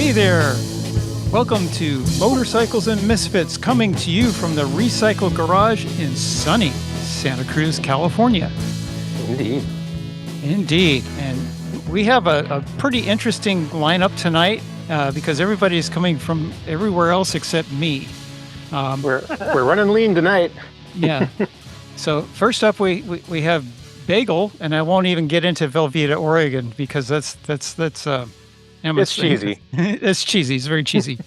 Hey there! Welcome to Motorcycles and Misfits, coming to you from the Recycle Garage in sunny Santa Cruz, California. Indeed. And we have a pretty interesting lineup tonight because everybody's coming from everywhere else except me. We're running lean tonight. Yeah. So first up, we have Bagel, and I won't even get into Velveeta, Oregon, because that's Emma's It's thing. cheesy. It's cheesy. It's very cheesy.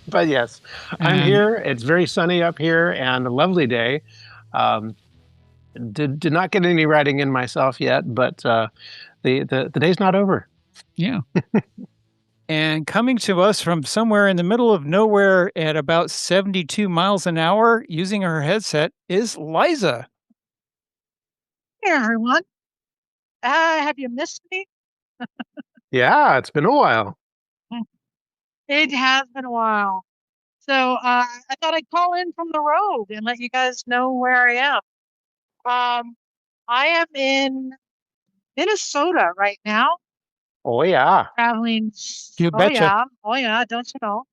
But yes, I'm here. It's very sunny up here and a lovely day. Did not get any riding in myself yet, but the day's not over. Yeah. And coming to us from somewhere in the middle of nowhere at about 72 miles an hour using her headset is Liza. Hey, everyone. Have you missed me? Yeah, it's been a while. It has been a while. So I thought I'd call in from the road and let you guys know where I am. I am in Minnesota right now, Oh yeah. traveling. You betcha. Oh yeah, don't you know?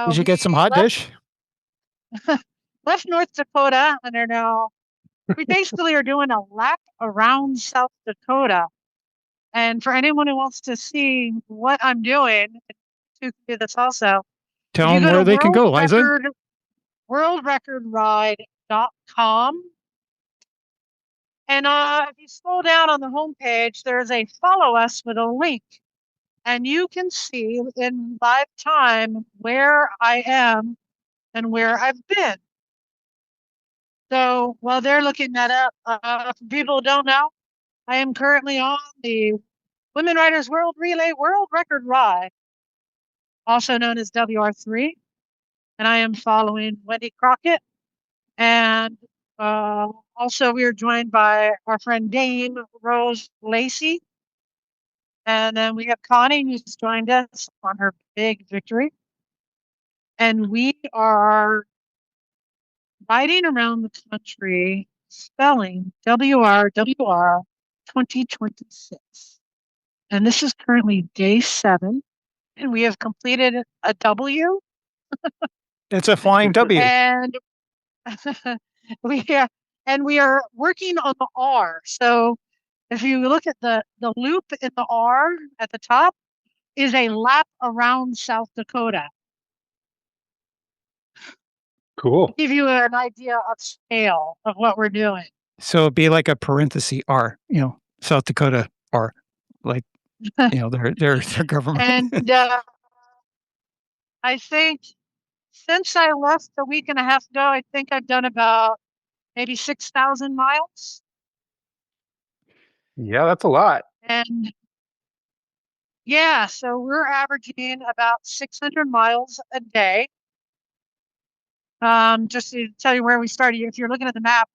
Did you get some hot dish? Left North Dakota, and are now we basically are doing a lap around South Dakota. And for anyone who wants to see what I'm doing, to do this also. Tell them where they can go, Liza. Worldrecordride.com. And if you scroll down on the homepage, there's a follow us with a link. And you can see in live time where I am and where I've been. So while they're looking that up, for people who don't know, I am currently on the Women Riders World Relay World Record Ride, also known as WR3. And I am following Wendy Crockett. And also we are joined by our friend Dame Rose Lacey. And then we have Connie, who's joined us on her big victory. And we are riding around the country spelling WR 2026. And this is currently day 7. And we have completed a W. It's a flying W. And we are working on the R. So if you look at the loop in the R at the top is a lap around South Dakota. Cool. Give you an idea of scale of what we're doing. So it'd be like a parenthesis R, South Dakota R, like, their government. And I think since I left a week and a half ago, I think I've done about maybe 6,000 miles. Yeah, that's a lot. And yeah, so we're averaging about 600 miles a day. Just to tell you where we started, if you're looking at the map,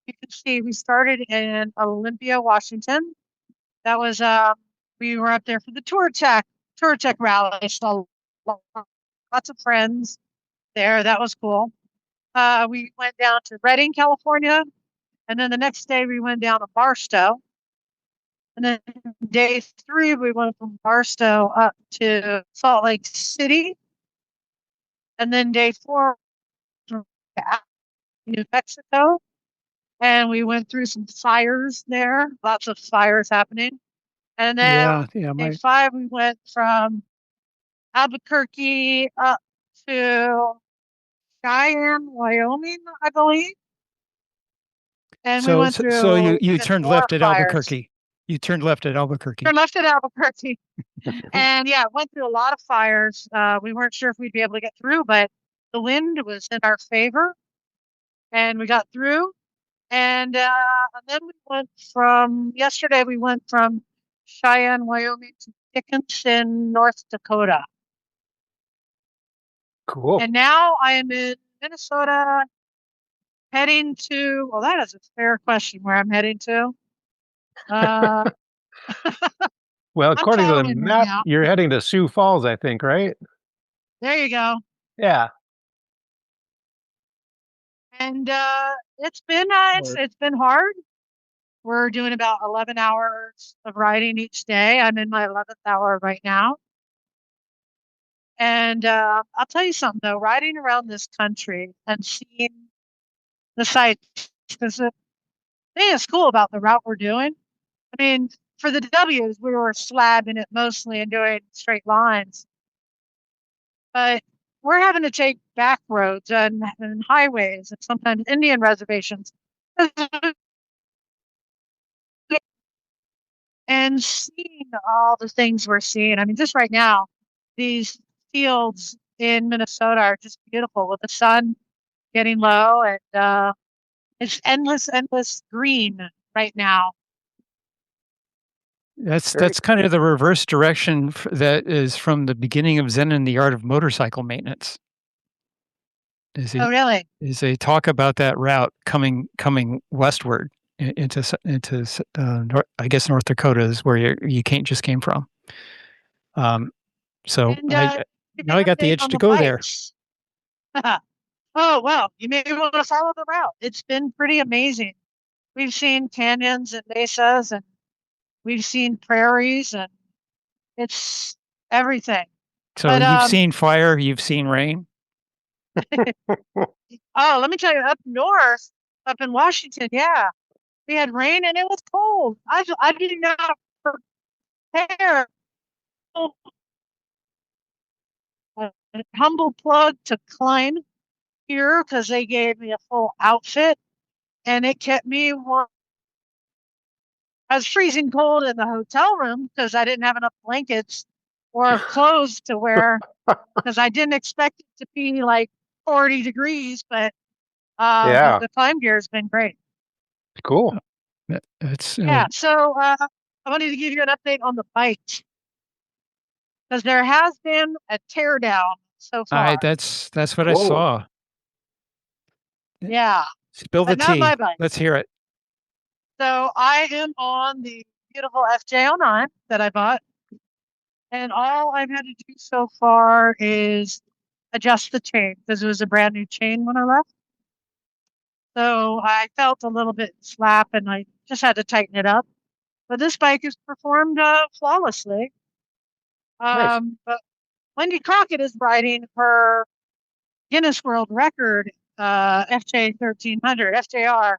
you can see we started in Olympia, Washington. That was we were up there for the Tour Tech rally. So lots of friends there. That was cool. We went down to Redding, California, and then the next day we went down to Barstow. And then day 3, we went from Barstow up to Salt Lake City. And then day 4, New Mexico. And we went through some fires there, lots of fires happening. And then day 5, we went from Albuquerque up to Cheyenne, Wyoming, I believe. And we went through. So you turned left at Albuquerque. You turned left at Albuquerque. Turned left at Albuquerque. And yeah, went through a lot of fires. We weren't sure if we'd be able to get through, but the wind was in our favor. And we got through. And then yesterday we went from Cheyenne, Wyoming to Dickinson, North Dakota. Cool. And now I am in Minnesota heading to, well, that is a fair question where I'm heading to. Well, according to the map, you're heading to Sioux Falls, I think, right? There you go. Yeah. And it's been hard. We're doing about 11 hours of riding each day. I'm in my 11th hour right now. And I'll tell you something though, riding around this country and seeing the sights, because the thing that's cool about the route we're doing, I mean, for the W's, we were slabbing it mostly and doing straight lines, but we're having to take back roads and highways and sometimes Indian reservations and seeing all the things we're seeing. I mean, just right now, these fields in Minnesota are just beautiful with the sun getting low and it's endless, endless green right now. Very That's kind of the reverse direction that is from the beginning of Zen and the Art of Motorcycle Maintenance. Oh, really? Is they talk about that route coming westward into I guess North Dakota is where you can't just came from. So And give you now I an got the update itch on to the go there. bikes. Oh, well, you may want to follow the route. It's been pretty amazing. We've seen canyons and mesas, and we've seen prairies, and it's everything. So But you've seen fire, you've seen rain. oh, let me tell you, up north, up in Washington, yeah, we had rain and it was cold. I did not prepare. A humble plug to climb here because they gave me a full outfit and it kept me warm. I was freezing cold in the hotel room because I didn't have enough blankets or clothes to wear because I didn't expect it to be like 40 degrees, but yeah, the climb gear has been great. cool. It's Yeah, so I wanted to give you an update on the bike because there has been a teardown so I far. that's what I Whoa, saw. Yeah, Spill the but not my tea. bike. Let's hear it. So I am on the beautiful FJ09 that I bought, and all I've had to do so far is adjust the chain because it was a brand new chain when I left. So I felt a little bit slap and I just had to tighten it up. But this bike has performed flawlessly. nice. But Wendy Crockett is riding her Guinness World Record FJ 1300 FJR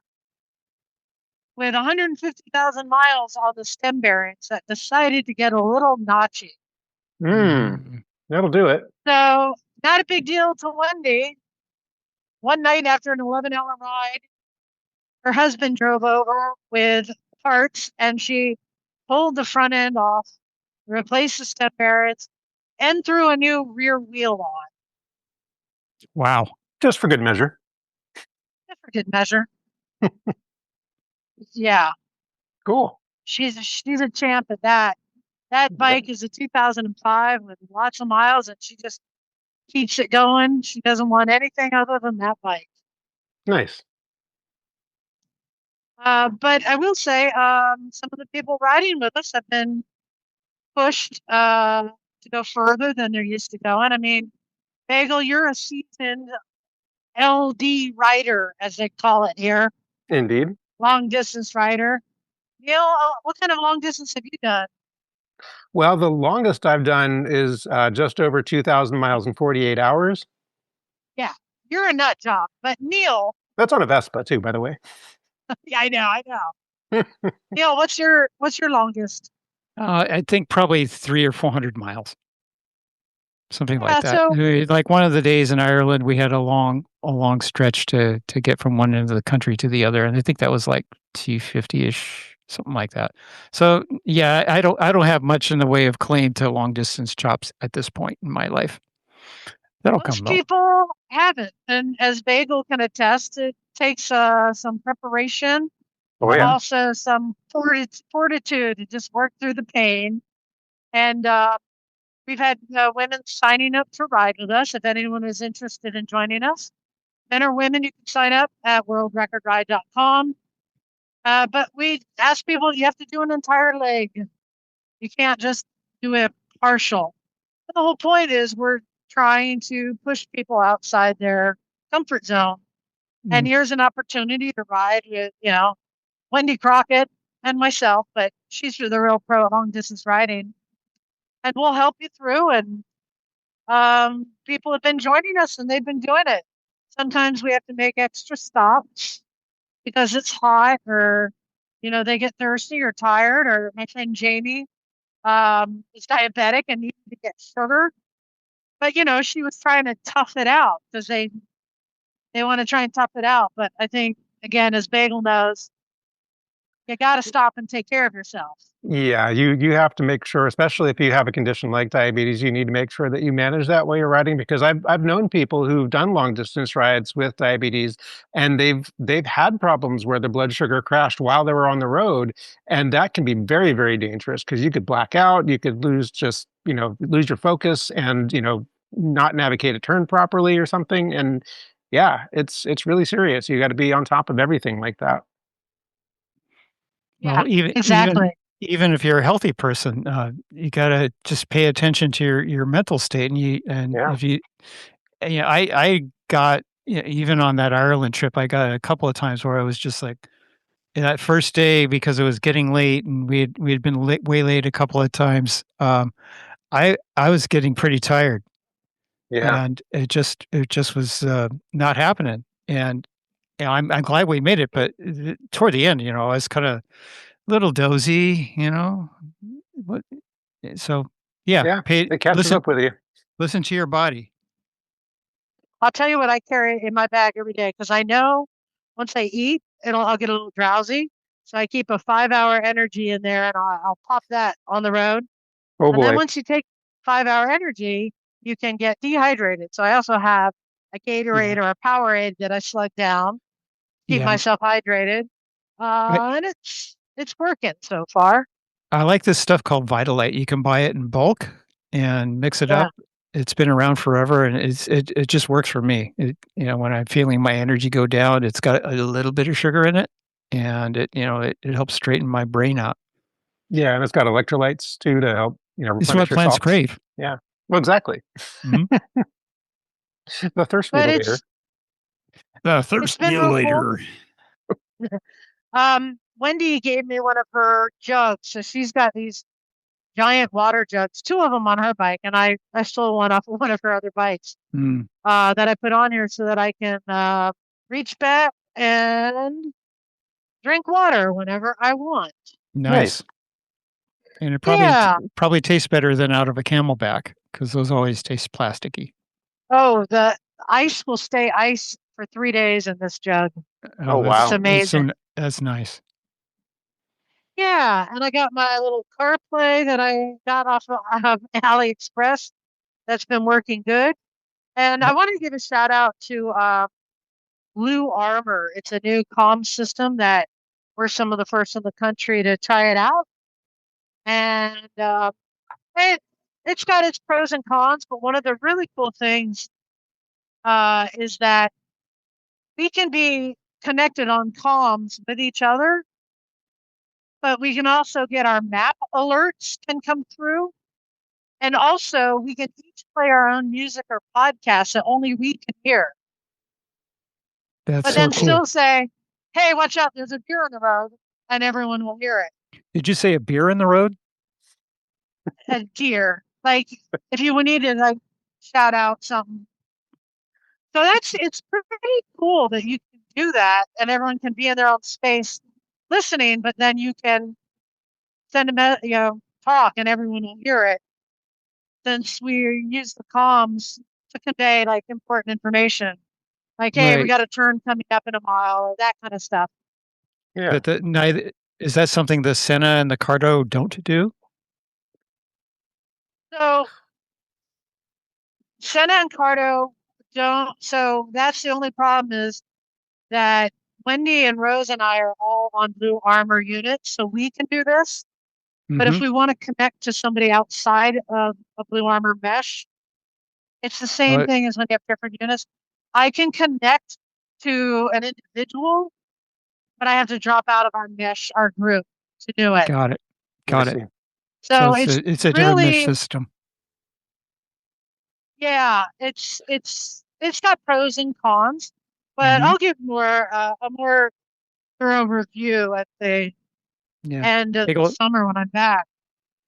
with 150,000 miles on the stem bearings that decided to get a little notchy. Mm, that'll do it. So, not a big deal to Wendy. One night after an 11-hour ride, her husband drove over with parts and she pulled the front end off, replaced the step bearings, and threw a new rear wheel on. Wow. Just for good measure. For good measure. Yeah, Cool. she's a champ at that. That Yep. bike is a 2005 with lots of miles, and she just keeps it going. She doesn't want anything other than that bike. Nice. But I will say, some of the people riding with us have been pushed to go further than they're used to going. I mean, Bagel, you're a seasoned LD rider, as they call it here, Indeed. long distance rider. Neal, what kind of long distance have you done? Well, the longest I've done is just over 2,000 miles in 48 hours. Yeah, you're a nut job. But Neal, That's on a Vespa too, by the way. yeah, I know. Neal, what's your longest? I think probably 300 or 400 miles, something like Yeah, that. so Like one of the days in Ireland, we had a long stretch to get from one end of the country to the other, and I think that was like 250-ish, something like that. So yeah, I don't have much in the way of claim to long distance chops at this point in my life. That'll come most though. people haven't. And as Bagel can attest, it takes some preparation Oh and yeah. also some fortitude to just work through the pain. And we've had women signing up to ride with us. If anyone is interested in joining us, men or women, you can sign up at worldrecordride.com. But we ask people, you have to do an entire leg. You can't just do a partial. But the whole point is we're trying to push people outside their comfort zone. And Mm. here's an opportunity to ride with, Wendy Crockett and myself, but she's the real pro at long distance riding. And we'll help you through. And People have been joining us and they've been doing it. Sometimes we have to make extra stops because it's hot or, they get thirsty or tired. Or my friend Jamie is diabetic and needed to get sugar. But, she was trying to tough it out because they want to try and tough it out. But I think, again, as Bagel knows, you got to stop and take care of yourself. Yeah, you have to make sure, especially if you have a condition like diabetes, you need to make sure that you manage that while you're riding. Because I've known people who've done long distance rides with diabetes, and they've had problems where their blood sugar crashed while they were on the road, and that can be very, very dangerous because you could black out, you could lose your focus, and not navigate a turn properly or something. And yeah, it's really serious. You got to be on top of everything like that. Yeah, Well, even even exactly. even if you're a healthy person, you gotta just pay attention to your mental state, and Yeah. if you, I got, even on that Ireland trip, I got a couple of times where I was just like, that first day because it was getting late and we had been way late a couple of times. I was getting pretty tired, Yeah. and it just was not happening. And I'm glad we made it, but toward the end, I was kind of little dozy, What so, yeah, Yeah. pay It catches up with you. listen to your body. I'll tell you what I carry in my bag every day because I know once I eat, I'll get a little drowsy. So I keep a 5 hour energy in there and I'll pop that on the road. Oh And then boy. once you take 5 hour energy, you can get dehydrated. So I also have a Yeah, Gatorade or a Powerade that I slug down, keep yeah, myself hydrated. I And it's working so far. I like this stuff called Vitalite. You can buy it in bulk and mix it Yeah. up. It's been around forever, and it just works for me. When I'm feeling my energy go down, it's got a little bit of sugar in it, and it helps straighten my brain out. Yeah, and it's got electrolytes too to help, It's replenish what your plants salts. crave. Yeah. Well, exactly. Mhm. The thirst But mutilator. The it's thirst been real cool. mutilator. Wendy gave me one of her jugs. So she's got these giant water jugs, two of them on her bike, and I stole one off of one of her other bikes Mm, that I put on here so that I can reach back and drink water whenever I want. nice. Nice. And it Yeah. probably tastes better than out of a Camelback because those always taste plasticky. Oh, the ice will stay ice for 3 days in this jug. Oh Oh, It's wow. amazing. that's nice. Yeah, and I got my little CarPlay that I got off of AliExpress. That's been working good. And I Yep. want to give a shout out to Blue Armor. It's a new comm system that we're some of the first in the country to try it out. And it it's got its pros and cons, but one of the really cool things is that we can be connected on comms with each other, but we can also get our map alerts can come through. And also we can each play our own music or podcast that only we can hear, That's but so then cool. still say, hey, watch out, there's a deer on the road, and everyone will hear it. Did you say a beer in the road? A deer. Like if you would need to like shout out something. So it's pretty cool that you can do that and everyone can be in their own space listening, but then you can send talk and everyone will hear it since we use the comms to convey like important information. Like, hey, we Right. got a turn coming up in a mile or that kind of stuff. Yeah. But neither is that something the Senna and the Cardo don't do? So Senna and Cardo don't. So that's the only problem is that Wendy and Rose and I are all on Blue Armor units, so we can do this. But if Mhm. we want to connect to somebody outside of a Blue Armor mesh, it's the same What? thing as when you have different units. I can connect to an individual, but I have to drop out of our mesh, our group, to do it. Got it. I Got it. see. So So it's it's a different mesh really, system. yeah, it's got pros and cons, but Mhm. I'll give a more thorough review at the Yeah. end of the Bagel, summer when I'm back.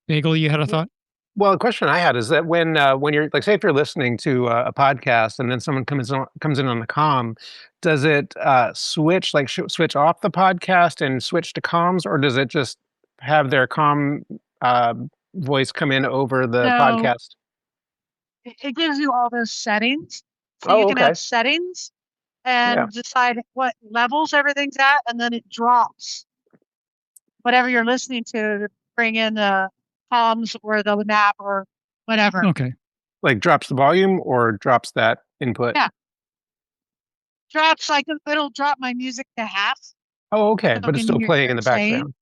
you had a Yeah. thought? Well, the question I had is that when you're like, say, if you're listening to a podcast and then someone comes in on the comm, does it switch switch off the podcast and switch to comms, or does it just have their comm uh, voice come in over the So podcast? it gives you all those settings. So you Oh, can okay. have settings Yeah. and decide what levels everything's at, and then it drops whatever you're listening to bring in the comms or the nap or whatever. Okay. Like drops the volume or drops that input? Yeah. Drops like it'll drop my music to half. Oh, okay. So But it's can still you hear playing in it the saying? background.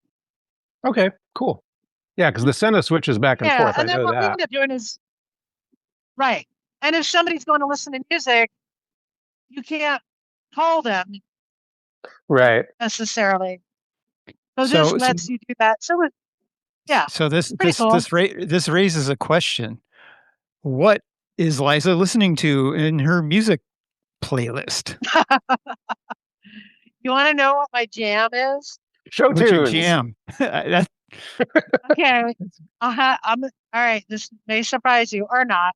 Okay, cool. Yeah, because the Senna switches back and Yeah. forth. I And then know what we that. end up doing is right. And if somebody's going to listen to music, you can't call them Right. necessarily. So this So lets you do that. So yeah, so this pretty this cool. this raises a question. What is Liza listening to in her music playlist? You want to know what my jam is? Show What's your tunes. jam? That, Okay. I'm all right. This may surprise you or not.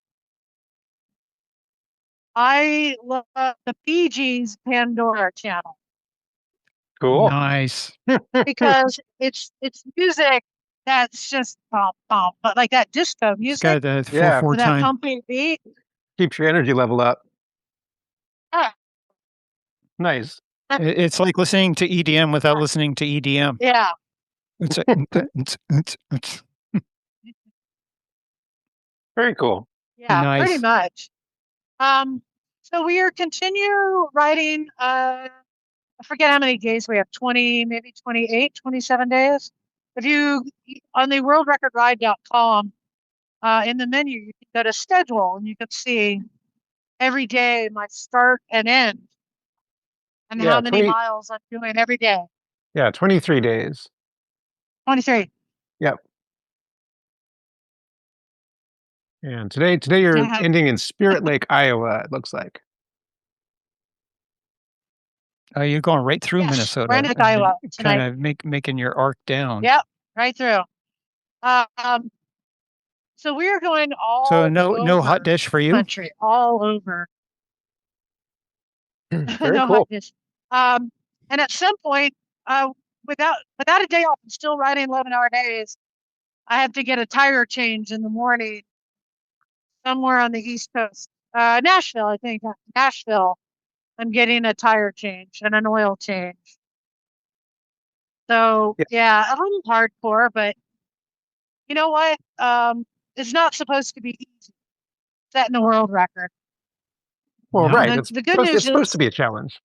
I love the Bee Gees Pandora channel Cool. nice. because it's music that's just bump bump, but like that disco It's music got that Yeah. 4/4 with that time. pumping beat. Keeps your energy level up. Ah, Nice. It's like listening to EDM without listening to EDM. yeah, It's a, Very cool. yeah, pretty nice. much. So we are continue writing. I forget how many days we have. 20, maybe 28, 27 days. If you on the worldrecordride.com, in the menu, you can go to schedule and you can see every day my start and end and Yeah, how many miles I'm doing every day. 23 days. 23. Yep. And today you're Yeah. ending in Spirit Lake, Iowa, it looks like. Oh, you're going right through Yes, Minnesota we're in and Iowa then kind tonight. of making your arc down. Yep, right through. So we are going all So no over hot dish for the you. country, all over. Very No cool. hot dish. And at some point, without a day off, I'm still riding 11-hour days. I have to get a tire change in the morning somewhere on the East Coast. Nashville, I think. Nashville. I'm getting a tire change and an oil change. So yeah, a little hardcore, but you know what? It's not supposed to be easy. Setting a world record. Well, No. right. The good news It's supposed is to be a challenge.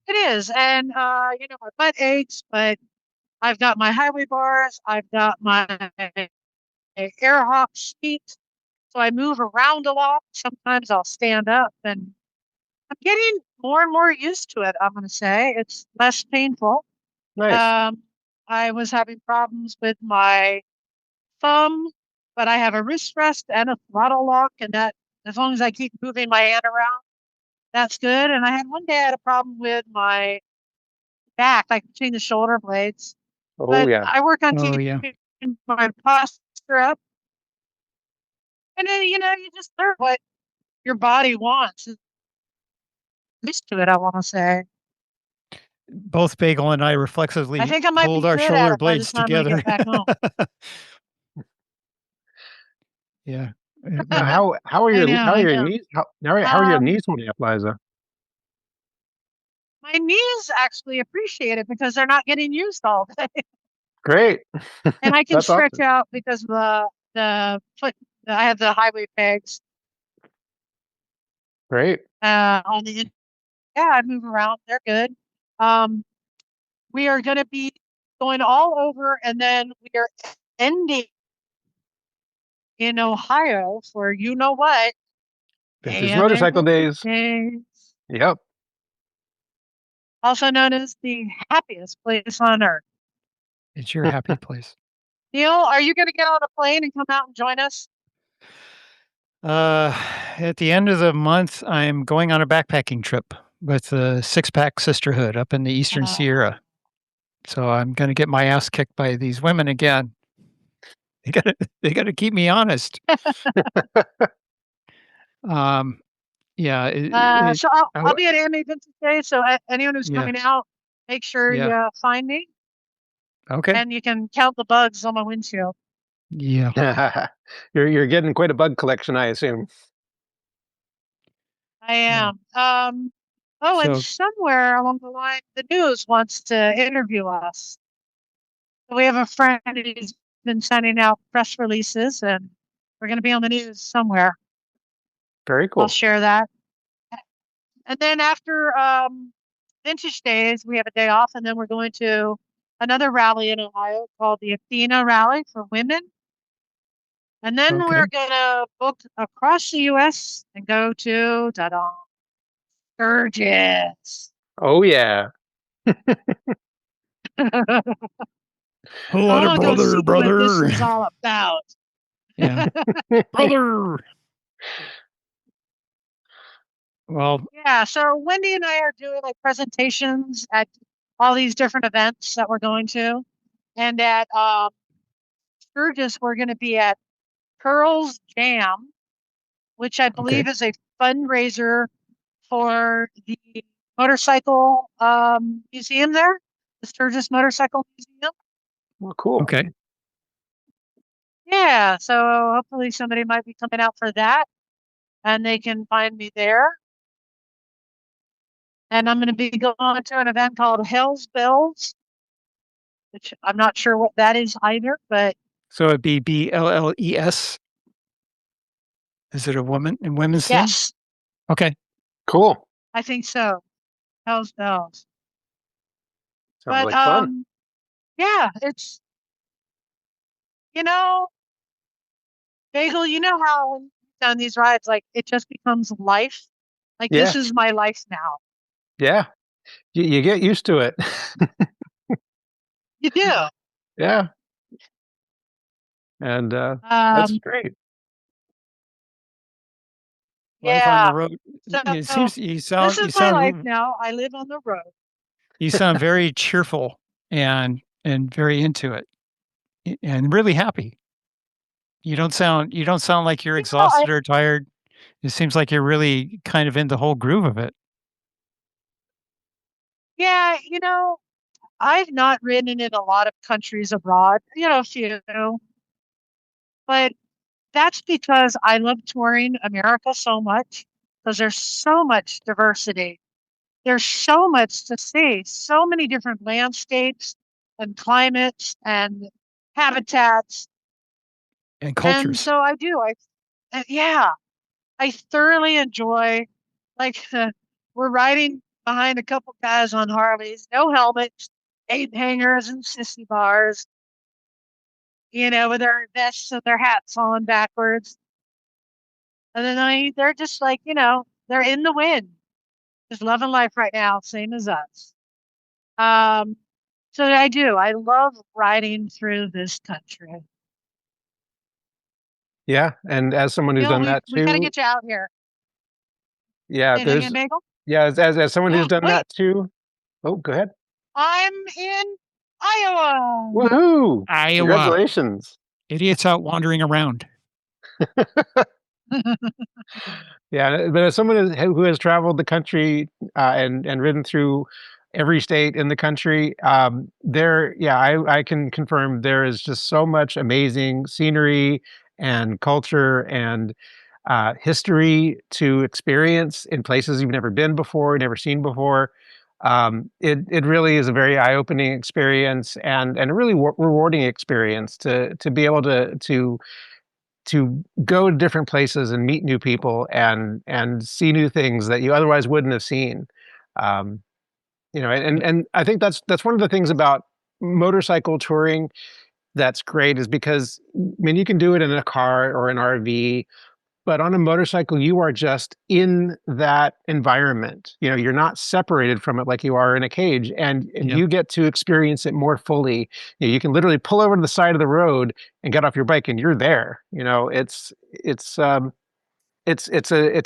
it is, and my butt aches, but I've got my highway bars. I've got my air hawk seat, so I move around a lot. Sometimes I'll stand up, and I'm getting more and more used to it. I'm going to say it's less painful. Nice. I was having problems with my thumb, but I have a wrist rest and a throttle lock, and that as long as I keep moving my hand around, that's good. And I had one day I had a problem with my back, like between the shoulder blades. Oh, But yeah. I work on Oh keeping yeah. my posture up, and then you just learn what your body wants. Used to it, I want to say. Both Bagel and I I reflexively think I might be pulled our good at shoulder it by the blades time I together. get back home. Yeah. Now, how are I your know, how are I your know. knees? How are your Um, knees holding up, Liza? my knees actually appreciate it because they're not getting used all day, Great. and I can That's stretch awesome. out because of the foot. I have the highway pegs Great. on the. Yeah, I move around. They're good. Um, we are going to be going all over, and then we are ending in Ohio for you know what, Vintage Motorcycle Days. days, Yep. also known as the happiest place on earth. It's your happy place. Neal, are you going to get on a plane and come out and join us? At the end of the month, I'm going on a backpacking trip with the Six Pack Sisterhood up in the Eastern Sierra. So I'm going to get my ass kicked by these women again. they gotta keep me honest. Um, yeah, So I I'll w be at Anime Vincent Day. So anyone who's yeah, coming out, make sure yeah, you find me, okay, and you can count the bugs on my windshield. yeah. You're getting quite a bug collection, I assume. I Yeah. am. Oh, and So somewhere along the line, the news wants to interview us. We have a friend who's been sending out press releases, and we're going to be on the news somewhere. Very I'll cool. share that. And then after Vintage Days, we have a day off, and then we're going to another rally in Ohio called the Athena Rally for women. And then okay. we're going to book across the U.S. and go to ta-da, Sturgis. Oh yeah. A I lot of want to go brother, see what this brother. is all about. Yeah, brother. Well, Yeah, so Wendy and I are doing like presentations at all these different events that we're going to. And at Sturgis, we're going to be at Pearl's Jam, which I okay, believe is a fundraiser for the motorcycle museum there, the Sturgis Motorcycle Museum. Well, cool. okay. Yeah, so hopefully somebody might be coming out for that and they can find me there. And I'm going to be going to an event called Hell's Bells, which I'm not sure what that is either, but So it'd be BLLES. Is it a woman and women's thing? yes, Okay. Cool. I think so. Hell's Bells. Sounds But like fun. yeah, it's you know, Bagel, you know how when you've done these rides, like it just becomes life. Like this Yeah. is my life now. Yeah. You get used to it. You do. Yeah. And that's Um, great. Life on the yeah. road. So It seems this is my life now. I live on the road. you sound very cheerful and very into it and really happy. You don't sound like you're You know, I exhausted or tired. It seems like you're really kind of in the whole groove of it. yeah, I've not ridden in a lot of countries abroad, a few, but that's because I love touring America so much because there's so much diversity. There's so much to see, so many different landscapes and climates and habitats. And And cultures. so I do. Yeah, I thoroughly enjoy, like, we're riding behind a couple guys on Harleys, no helmets, eight hangers and sissy bars, with their vests and their hats on backwards. And then they're just like, they're in the wind, just loving life right now, same as us. Um, so I do. I love riding through this country. Yeah. And as someone who's Bill, done we that we got to too, get you out here. yeah, Say that again, there's Bagel. yeah, as someone who's done Wait, that too. Oh, go ahead. I'm in Iowa. Woohoo! Iowa. Congratulations. Idiots out wandering around. Yeah, but as someone who has traveled the country and ridden through every state in the country, yeah, I can confirm there is just so much amazing scenery and culture and history to experience in places you've never been before, never seen before. It really is a very eye-opening experience and a really rewarding experience to be able to go to different places and meet new people and see new things that you otherwise wouldn't have seen. Um, and I think that's one of the things about motorcycle touring that's great is because I mean you can do it in a car or an RV, but on a motorcycle you are just in that environment. You're not separated from it like you are in a cage, and Yeah. you get to experience it more fully. You can literally pull over to the side of the road and get off your bike and you're there. It's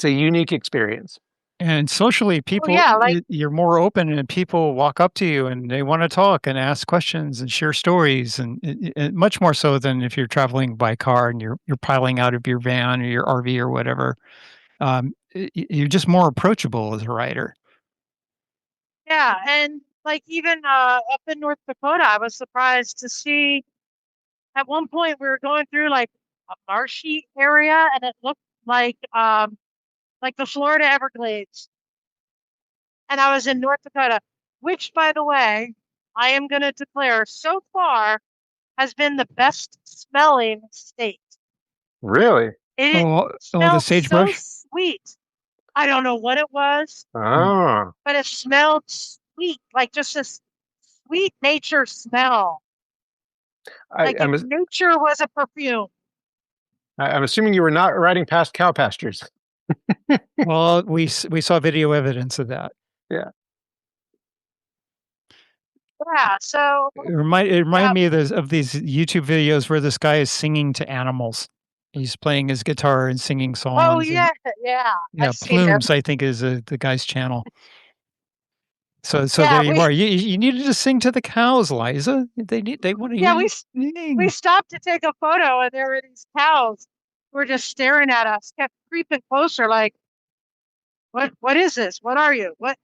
a unique experience. And socially, Oh people, yeah, like you're more open and people walk up to you and they want to talk and ask questions and share stories and much more so than if you're traveling by car and you're piling out of your van or your RV or whatever. You're just more approachable as a rider. yeah, and like even up in North Dakota, I was surprised to see at one point we were going through like a marshy area and it looked like the Florida Everglades. And I was in North Dakota, which by the way, I am gonna declare so far has been the best smelling state. Really? It Oh, the smelled so sagebrush. sweet. I don't know what it was, Mm. Oh, but it smelled sweet, like just this sweet nature smell. I, Like if I'm nature was a perfume. I'm assuming you were not riding past cow pastures. Well, we saw video evidence of that. Yeah. Yeah, so It yeah. reminded me of these YouTube videos where this guy is singing to animals. He's playing his guitar and singing Oh songs, and yeah, yeah. yeah, I've seen them. Plumes, I think, is the guy's channel. So Yeah, there you are. You needed to sing to the cows, Liza. They want to hear yeah, you we sing. stopped to take a photo and there were these cows who were just staring at us, kept creeping closer, like, what is this? What are you? What?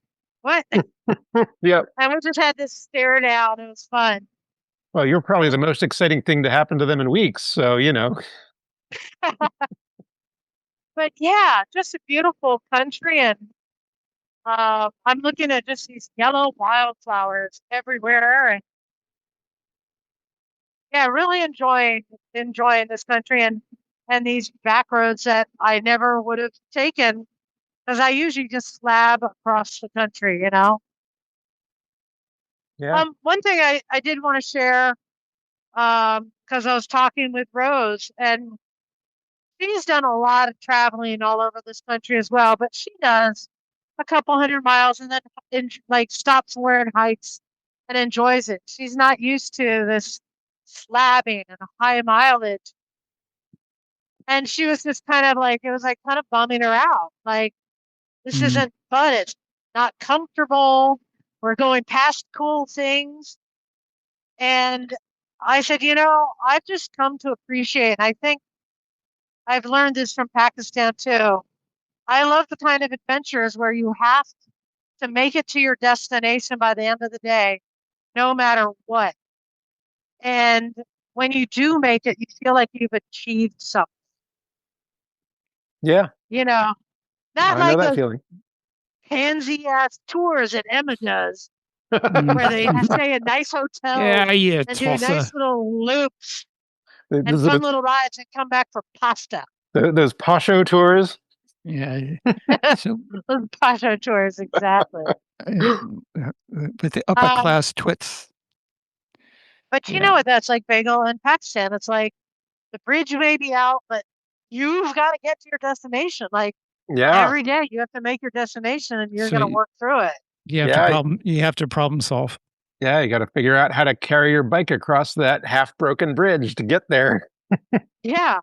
Yep. And we just had this stare down. It was fun. Well, you're probably the most exciting thing to happen to them in weeks. So, But yeah, just a beautiful country and I'm looking at just these yellow wildflowers everywhere and yeah, really enjoying this country and these back roads that I never would have taken because I usually just slab across the country, you know. yeah. One thing I did want to share, because I was talking with Rose and she's done a lot of traveling all over this country as well, but she does a couple 100 miles and then like stops somewhere and hikes and enjoys it. She's not used to this slabbing and high mileage. And she was just kind of like, it was like kind of bumming her out. Like, this Mm. isn't fun. It's not comfortable. We're going past cool things. And I said, I've just come to appreciate, and I think I've learned this from Pakistan too. I love the kind of adventures where you have to make it to your destination by the end of the day, no matter what. And when you do make it, you feel like you've achieved something, Yeah. you know, not I know like that those feeling. pansy ass tours that Emma does, Mm. where they stay in nice Yeah, hotels yeah, and do nice Tulsa. little loops and Those, fun little rides and come back for pasta. those posho tours. Yeah. So, Those pasta tours, exactly. uh, with the upper Um, class twits. but you know Yeah. what that's like, Bagel in Pakistan. It's like the bridge may be out, but you've got to get to your destination. Like Yeah. every day, you have to make your destination, and you're So going to work through it. Yeah. you have to problem solve. Yeah. You got to figure out how to carry your bike across that half broken bridge to get there. Yeah.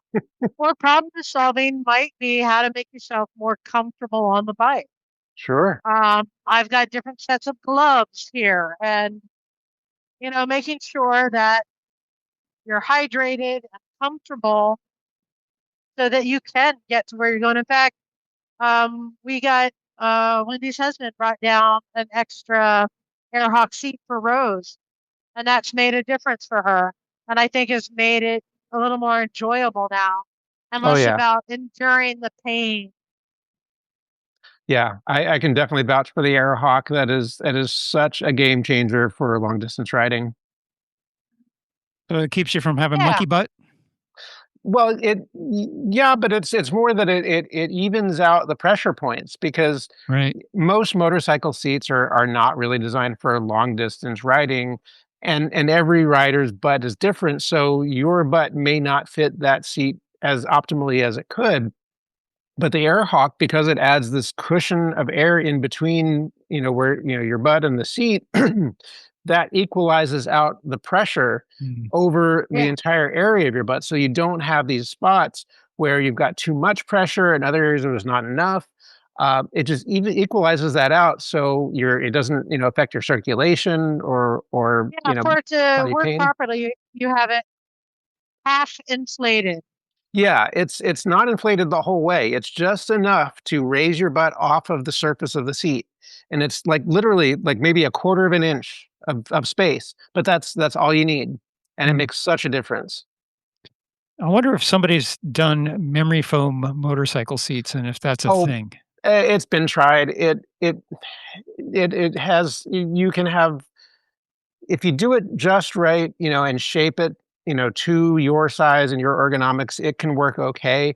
Or problem solving might be how to make yourself more comfortable on the bike. Sure. I've got different sets of gloves here, and making sure that you're hydrated and comfortable so that you can get to where you're going. In fact, we got Wendy's husband brought down an extra Airhawk seat for Rose, and that's made a difference for her. And I think has made it a little more enjoyable now and Oh, less yeah. about enduring the pain. Yeah. I can definitely vouch for the Airhawk. That is such a game changer for long distance riding. So it keeps you from having Yeah, monkey butt. Well, yeah, but it's more that it evens out the pressure points because Right. most motorcycle seats are not really designed for long distance riding, and every rider's butt is different, so your butt may not fit that seat as optimally as it could. But the Airhawk, because it adds this cushion of air in between, where your butt and the seat, that equalizes out the pressure Mm. over the yeah, entire area of your butt. So you don't have these spots where you've got too much pressure and other areas where there's not enough. it just even equalizes that out, so it doesn't affect your circulation or Yeah, for it to body work pain. properly, you have it half inflated. Yeah, it's not inflated the whole way. It's just enough to raise your butt off of the surface of the seat. And it's like literally like maybe a quarter of an inch of space, but that's all you need. And it Hmm. makes such a difference. I wonder if somebody's done memory foam motorcycle seats and if that's a Oh, thing. it's been tried. It has you can have if you do it just right, and shape it, to your size and your ergonomics, it can work okay.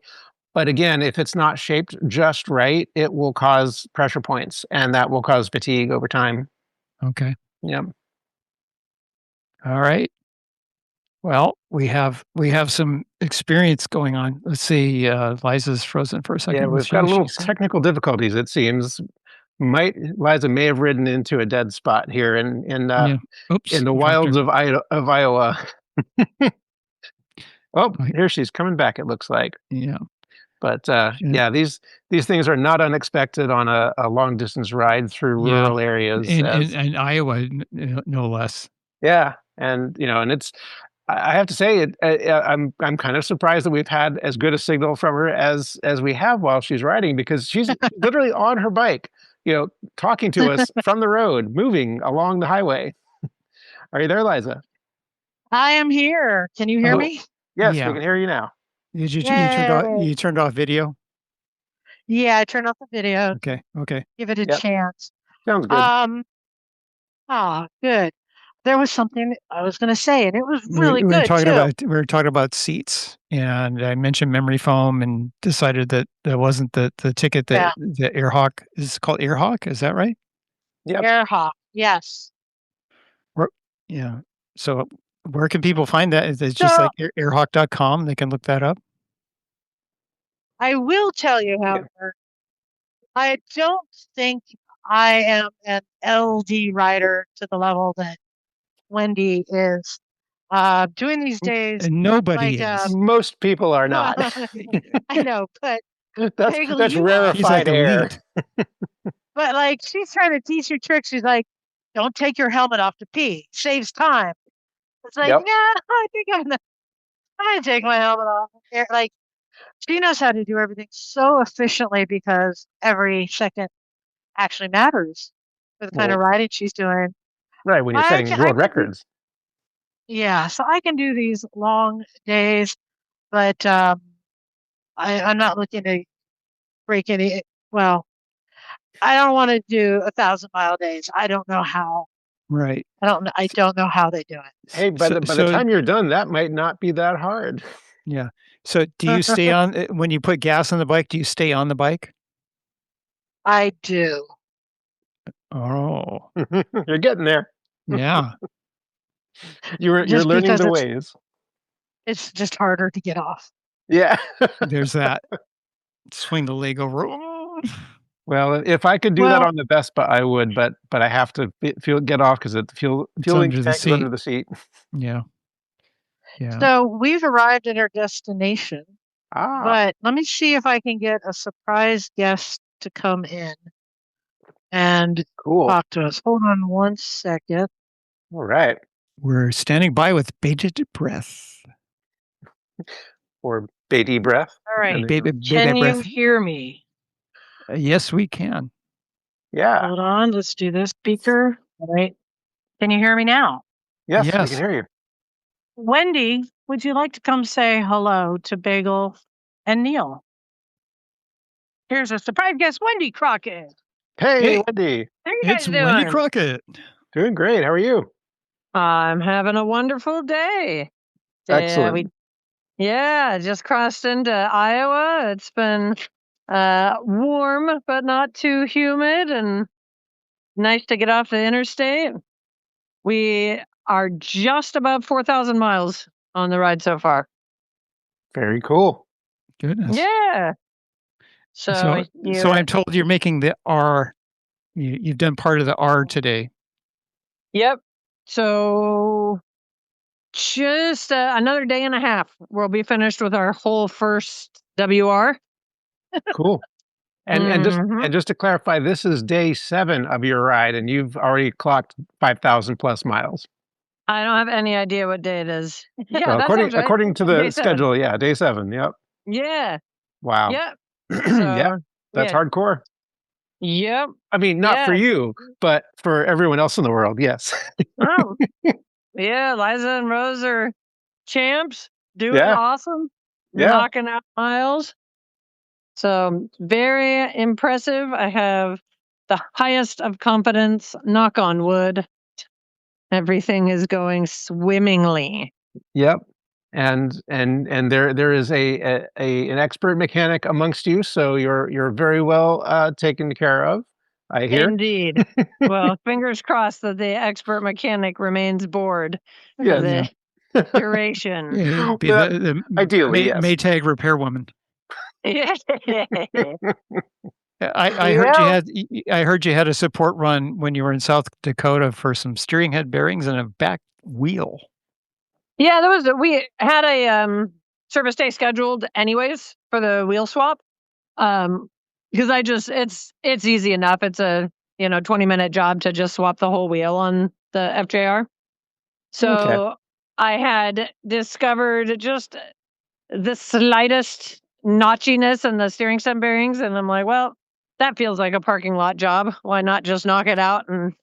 But again, if it's not shaped just right, it will cause pressure points and that will cause fatigue over time. Okay. Yeah. All right. Well, we have some experience going on. Let's see. Liza's frozen for a Yeah, second. Let's we've see got a what she little said. technical difficulties, it seems. Liza may have ridden into a dead spot here Yeah. in Oops. the Dropped her. wilds of Iowa. Oh, Oh, here she's coming back, it looks like. yeah. But Shit. yeah, these things are not unexpected on a long distance ride through Yeah. rural areas. In Iowa, no less. Yeah, and it's I have to say I'm kind of surprised that we've had as good a signal from her as we have while she's riding because she's literally on her bike, talking to us from the road, moving along the highway. Are you there, Liza? I am here. Can you hear Oh, me? Yes, we yeah. can hear you now. Did Yay. you turned off video? Yeah, I turned off the video. Okay. Okay. Give it a Yep, chance. sounds good. Um, good. There was something I was going to say, and it was really We were good talking too. about seats, and I mentioned memory foam, and decided that that wasn't the ticket that Yeah, the Airhawk is called Airhawk. Is that right? Yep. Airhawk. Yes. Where, yeah. So where can people find that? Is it just So like airhawk.com? They can look that up. I will tell you, Yeah. however, I don't think I am an LD writer to the level that Wendy is. Doing these days, And nobody like, is. Most people are well, not. I know, but that's Bagel, that's you are. She's like rarefied air. elite. But like, she's trying to teach you tricks. She's like, don't take your helmet off to pee. Saves time. It's like, Yep. yeah, I think I'm gonna take my helmet off. Like, she knows how to do everything so efficiently because every second actually matters for the kind of Well, riding she's doing. right when you're setting I world can do, records. yeah, so I can do these long days, but I'm not looking to break any. Well, I don't want to do 1,000 mile days. I don't know how. Right. I don't know how they do Hey, by the time you're done, that might not be that hard. yeah. So do you stay it. on when you put gas on the bike? Do you stay on the bike? I do. Oh, You're getting there. yeah. You're Just learning because the ways. it's just harder to get off. Yeah. There's that. Swing the leg over. Well, if I could do that Well, on the Vespa, I would, but I have to get off because the It's fueling under the tank is under seat. the seat. Yeah. Yeah. so we've arrived at our destination, Ah, but let me see if I can get a surprise guest to come in and cool. talk to us. Hold on one second. All right. We're standing by with bated breath. Or baby breath. All right. Bated Can you breath. hear me? Yes, we can. Yeah. Hold on. Let's do this speaker. All right. Can you hear me now? Yes, we can Yes. hear you. Wendy, would you like to come say hello to Bagel and Neal? Here's a surprise guest, Wendy Crockett. Hey, Hey, Wendy. How are you guys it's Wendy doing? Crockett. Doing great. How are you? I'm having a wonderful day. Excellent. Just crossed into Iowa. It's been warm, but not too humid, and nice to get off the interstate. We are just about 4,000 miles on the ride so far. Very cool. Goodness. Yeah. So I'm told you're making the R. You've done part of the R today. Yep. So just another day and a half, we'll be finished with our whole first WR. Cool. Mhm. And just to clarify, this is day 7 of your ride, and you've already clocked 5,000 plus miles. I don't have any idea what day it is. Yeah, Well, that sounds right. according to Day the 7. schedule, yeah, day 7. Yep. Yeah. Wow. Yep. Yeah, So that's yeah. hardcore. Yep. I mean, not for Yeah. you, but for everyone else in the world, yes. Oh. Yeah, Liza and Rose are champs, doing Yeah, awesome, yeah. knocking out miles. So very impressive. I have the highest of confidence, knock on wood. Everything is going swimmingly. Yep. And there is an expert mechanic amongst you, so you're very well taken care of, I hear. Indeed. Well, fingers crossed that the expert mechanic remains bored for Yes. the duration. Yeah, be Well, the ideally, yes. Maytag repairwoman. Yeah. I heard you had I heard you had a support run when you were in South Dakota for some steering head bearings and a back wheel. Yeah, we had a service day scheduled anyways for the wheel swap. Because it's easy enough. It's a 20-minute job to just swap the whole wheel on the FJR. So I had discovered just the slightest notchiness in the steering stem bearings, and I'm like, well, that feels like a parking lot job. Why not just knock it out and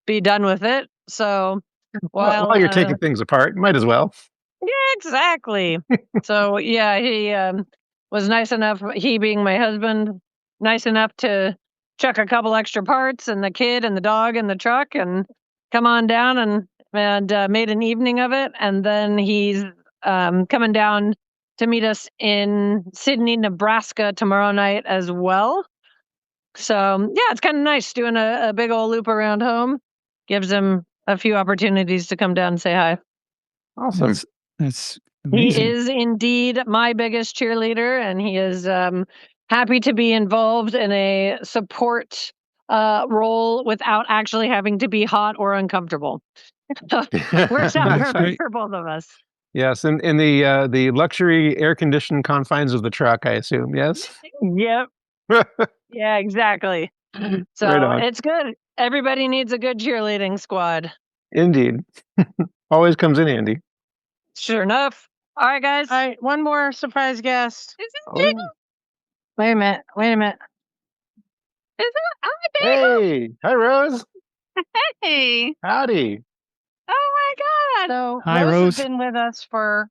be done with it? So While you're taking things apart, might as well. Yeah, exactly. So yeah, he was nice enough, he being my husband, nice enough to chuck a couple extra parts and the kid and the dog in the truck and come on down and made an evening of it. And then he's coming down to meet us in Sydney, Nebraska tomorrow night as well. So yeah, it's kind of nice doing a big old loop around home. Gives him a few opportunities to come down and say hi. Awesome. That's amazing. He is indeed my biggest cheerleader, and he is happy to be involved in a support role without actually having to be hot or uncomfortable. Works out perfect for both of us. Yes, in the luxury air-conditioned confines of the truck, I assume. Yes. Yep. Yeah, exactly. So Right it's good. Everybody needs a good cheerleading squad. Indeed. Always comes in handy. Sure enough. All right, guys. All right, one more surprise guest. Is it Bagel? Wait a minute. Is it? Hi, Bagel. Hey, hi Rose. Hey. Howdy. Oh my God. So Hi, Rose Rose. has been with us for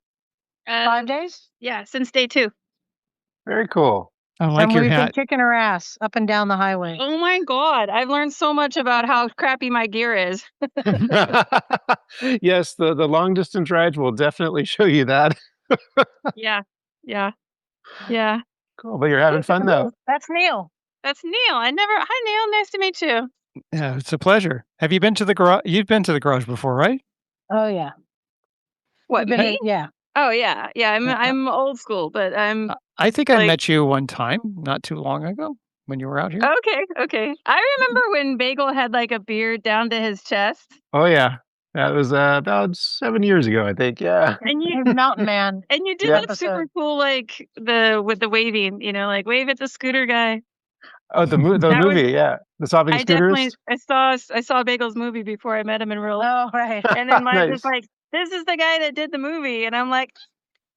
5 days. Yeah, since day 2. Very cool. I like and your we've hat. been kicking her ass up and down the highway. Oh my God. I've learned so much about how crappy my gear is. Yes, the long distance rides will definitely show you that. Yeah. Cool, but you're having fun though. That's Neal. That's Neal. Hi, Neal. Nice to meet you. Yeah, it's a pleasure. Have you been to the garage? You've been to the garage before, right? Oh yeah. What, Been me? yeah. Oh, yeah. Yeah, I'm old school, but I'm... I think I Like- met you one time, not too long ago, when you were out here. Okay. I remember when Bagel had like a beard down to his chest. Oh yeah, that was about 7 years ago, I think. Yeah. And He's you Mountain Man. and you did Yeah. that super cool, like with the waving, like wave at the scooter guy. Oh, the That was- movie, yeah, the sobbing I scooters. definitely I saw Bagel's movie before I met him in real life. Oh right. And then Liza's Nice. like, this is the guy that did the movie. And I'm like,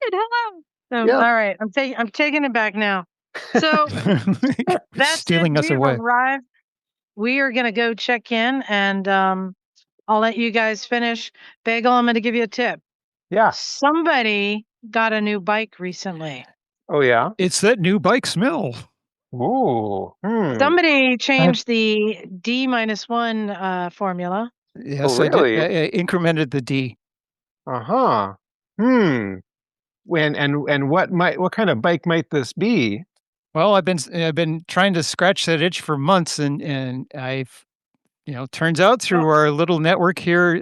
dude, hello. So, Yeah. All right. I'm taking it back now. So that's Stealing it. us We've away. arrived. We are gonna go check in, and I'll let you guys finish. Bagel, I'm gonna give you a tip. Yeah. Somebody got a new bike recently. Oh yeah. It's that new bike smell. Ooh. Somebody changed the D-1 formula. Yes, Oh, I did. really? I incremented the D. Uh-huh. And what kind of bike might this be? Well, I've been trying to scratch that itch for months, and I've, turns out through our little network here,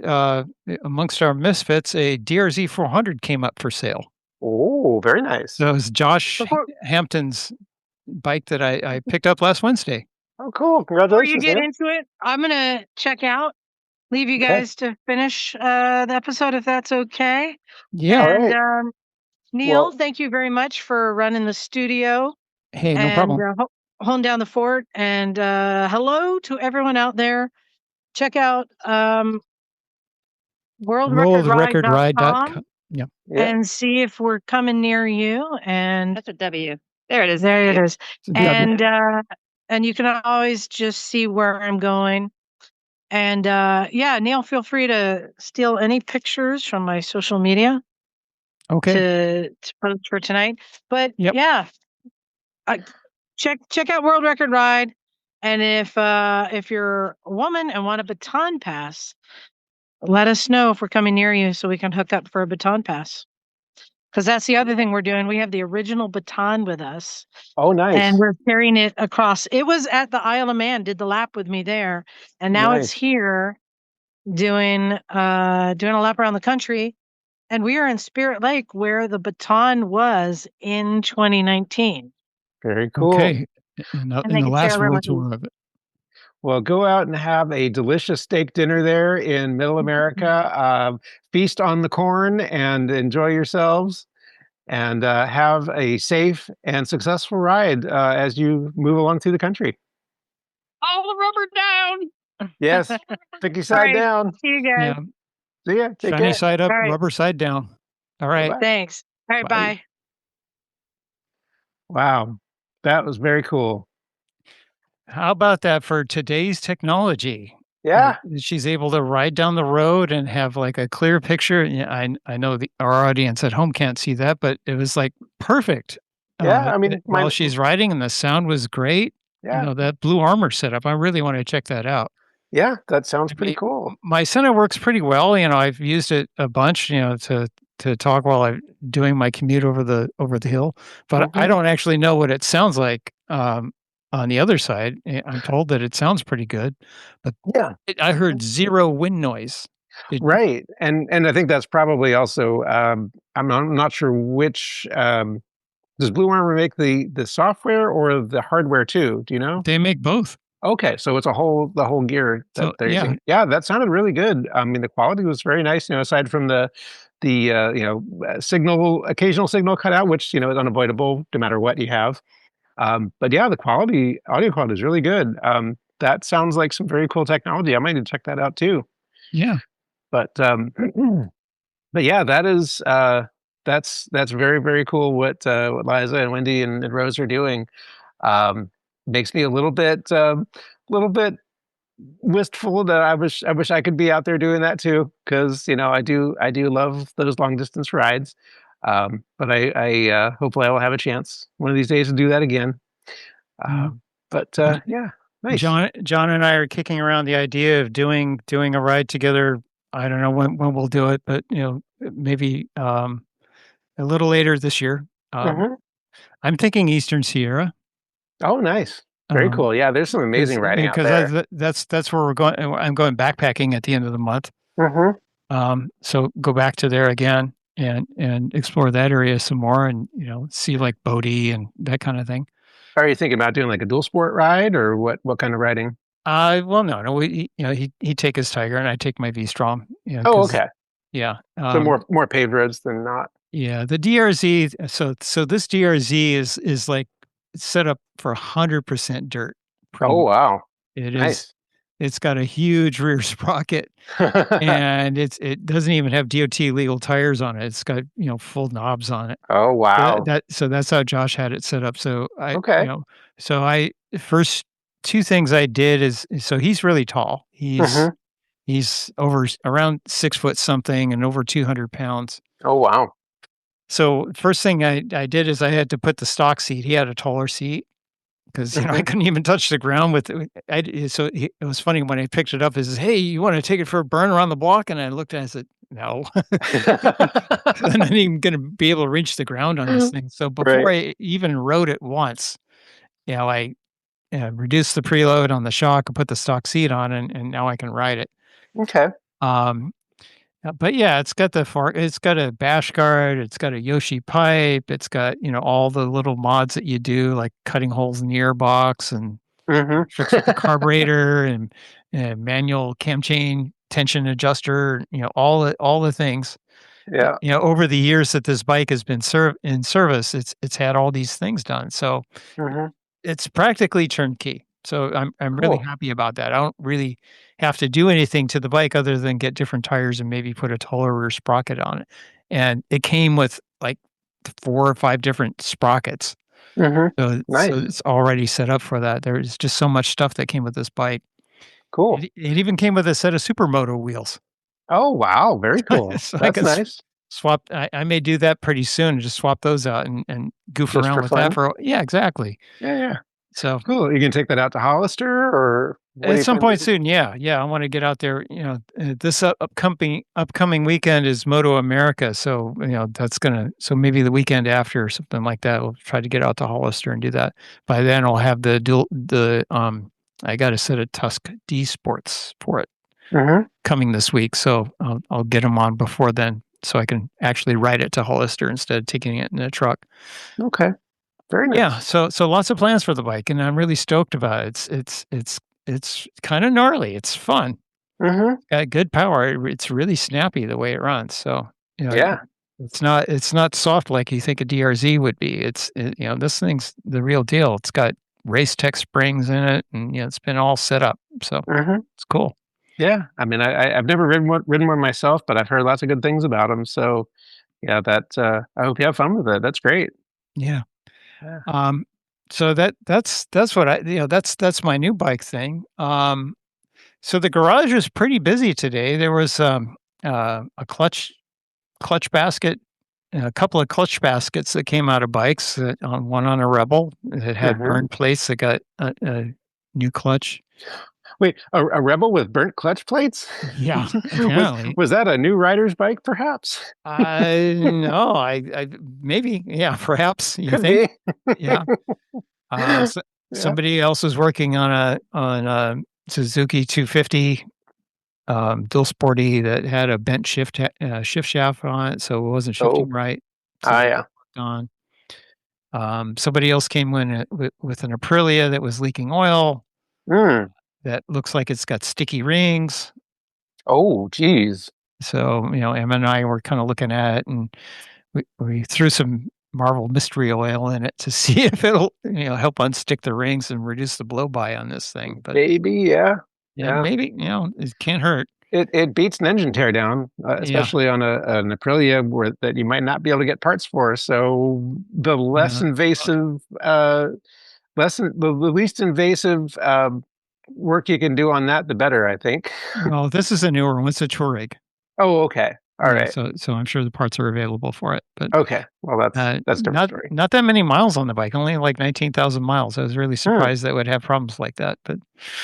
amongst our misfits, a DRZ 400 came up for sale. Oh, very nice. So it was Josh Before- Hampton's bike that I picked up last Wednesday. Oh, cool. Before Congratulations. you get man. into it, I'm gonna check out. Leave you Okay. guys to finish the episode if that's okay. Yeah. All And right. Neal, Well- thank you very much for running the studio. Hey, no and problem. holding down the fort. And hello to everyone out there. Check out worldrecordride.com worldrecordride.com. Yeah. and see if we're coming near you. And That's a W. There it is. there it is. It's a W. And you can always just see where I'm going. And Neal, feel free to steal any pictures from my social media Okay. to post for tonight. But Yep. check out World Record Ride. And if you're a woman and want a baton pass, let us know if we're coming near you so we can hook up for a baton pass. Because that's the other thing we're doing. We have the original baton with us. Oh, nice. And we're carrying it across. It was at the Isle of Man, did the lap with me there. And now it's here doing a lap around the country. And we are in Spirit Lake where the baton was in 2019. Very cool. Okay. In the last world tour of it. Well, go out and have a delicious steak dinner there in Middle America. Feast on the corn and enjoy yourselves. And have a safe and successful ride as you move along through the country. All the rubber down. Yes. Sticky side down. See you guys. Yeah. See ya. Take Shiny care. side up, All right. rubber side down. All right. Bye-bye. Thanks. All right. Bye. Wow. That was very cool. How about that for today's technology? Yeah. She's able to ride down the road and have like a clear picture. Yeah, I know our audience at home can't see that, but it was like perfect. Yeah, I mean, while she's riding and the sound was great. Yeah. You know, that Blue Armor setup, I really want to check that out. Yeah, that sounds pretty cool. My center works pretty well. You know, I've used it a bunch, you know, to talk while I'm doing my commute over the hill, but I don't actually know what it sounds like. On the other side, I'm told that it sounds pretty good, but yeah, I heard zero wind noise. Right, and I think that's probably also. I'm not sure which. Does Blue Armor make the software or the hardware too? Do you know? They make both. Okay, so it's the whole gear that they're using. Yeah, that sounded really good. I mean, the quality was very nice. You know, aside from the occasional signal cutout, which is unavoidable no matter what you have. But yeah, the audio quality is really good. That sounds like some very cool technology. I might need to check that out too. Yeah. But yeah, that's very, very cool what Liza and Wendy and Rose are doing. Makes me a little bit wistful that I wish I could be out there doing that too, because I do love those long distance rides. But I hopefully I will have a chance one of these days to do that again. But yeah, nice. John and I are kicking around the idea of doing a ride together. I don't know when we'll do it, but maybe a little later this year. I'm thinking Eastern Sierra. Oh, nice. Very cool. Yeah, there's some amazing riding out there. That's where we're going. I'm going backpacking at the end of the month. So go back to there again and explore that area some more, and see like Bodie and that kind of thing. Are you thinking about doing like a dual sport ride, or what kind of riding? Well, no. He'd take his Tiger and I take my V-Strom. Oh, okay. Yeah. So more paved roads than not. Yeah, the DRZ. So this DRZ is like set up for 100% dirt. Oh, wow. It nice. is. It's got a huge rear sprocket, and it doesn't even have DOT legal tires on it. It's got full knobs on it. Oh, wow. So that's how Josh had it set up. So okay. The first two things I did is, so he's really tall. He's over around 6 foot something and over 200 pounds. Oh, wow. So first thing I did is I had to put the stock seat. He had a taller seat because I couldn't even touch the ground with it. So it was funny when I picked it up. He says, "Hey, you want to take it for a burn around the block?" And I looked at it and I said, "No." I'm not even going to be able to reach the ground on this thing. So before I even rode it once, I reduced the preload on the shock and put the stock seat on, and now I can ride it. Okay. But yeah, it's got it's got a bash guard, it's got a Yoshi pipe, it's got all the little mods that you do, like cutting holes in the airbox and tricks with the carburetor and manual cam chain tension adjuster, all the things. Yeah. Over the years that this bike has been in service, it's had all these things done. So it's practically turnkey. So I'm really Cool. happy about that. I don't really have to do anything to the bike other than get different tires and maybe put a taller rear sprocket on it. And it came with like 4 or 5 different sprockets. So Nice. it's already set up for that. There's just so much stuff that came with this bike. Cool. It even came with a set of supermoto wheels. Oh, wow. Very cool. So I That's could nice. swap. I may do that pretty soon. Just swap those out and goof Just around for with that fun. for. Yeah, exactly. Yeah. So Cool. You can take that out to Hollister, or what do at you some plan to point do? soon, yeah, I want to get out there. This upcoming weekend is Moto America, so that's gonna. So maybe the weekend after or something like that, we'll try to get out to Hollister and do that. By then, I'll have I got a set of Tusk D Sports for it coming this week, so I'll get them on before then, so I can actually ride it to Hollister instead of taking it in a truck. Okay. Very nice. Yeah, so lots of plans for the bike, and I'm really stoked about it. It's kind of gnarly. It's fun. Got good power. It's really snappy the way it runs. So Yeah. it's not soft like you think a DRZ would be. This thing's the real deal. It's got race tech springs in it, and it's been all set up. So it's cool. Yeah. I mean, I've never ridden one myself, but I've heard lots of good things about them. So yeah, I hope you have fun with it. That's great. Yeah. Yeah. So that's what that's my new bike thing. So the garage was pretty busy today. There was a clutch basket, a couple of clutch baskets that came out of bikes. One on a Rebel that had burn plates that got a new clutch. Wait, a Rebel with burnt clutch plates? Yeah, apparently. Was that a new rider's bike, perhaps? No, I maybe, yeah, perhaps. You Could think? be. Yeah. Somebody else was working on a Suzuki 250 dual sporty that had a bent shift shaft on it, so it wasn't shifting right. So Yeah. somebody else came in with an Aprilia that was leaking oil. That looks like it's got sticky rings. Oh, geez. So Emma and I were kind of looking at it, and we threw some Marvel mystery oil in it to see if it'll help unstick the rings and reduce the blow by on this thing. But maybe, yeah. Maybe it can't hurt. It beats an engine teardown, especially on an Aprilia that you might not be able to get parts for. So the less invasive, the least invasive work you can do on that, the better, I think. Well, this is a newer one. It's a Touareg. Oh, okay. All right. So I'm sure the parts are available for it. But okay. Well, that's a different story. Not that many miles on the bike. Only like 19,000 miles. I was really surprised that would have problems like that. But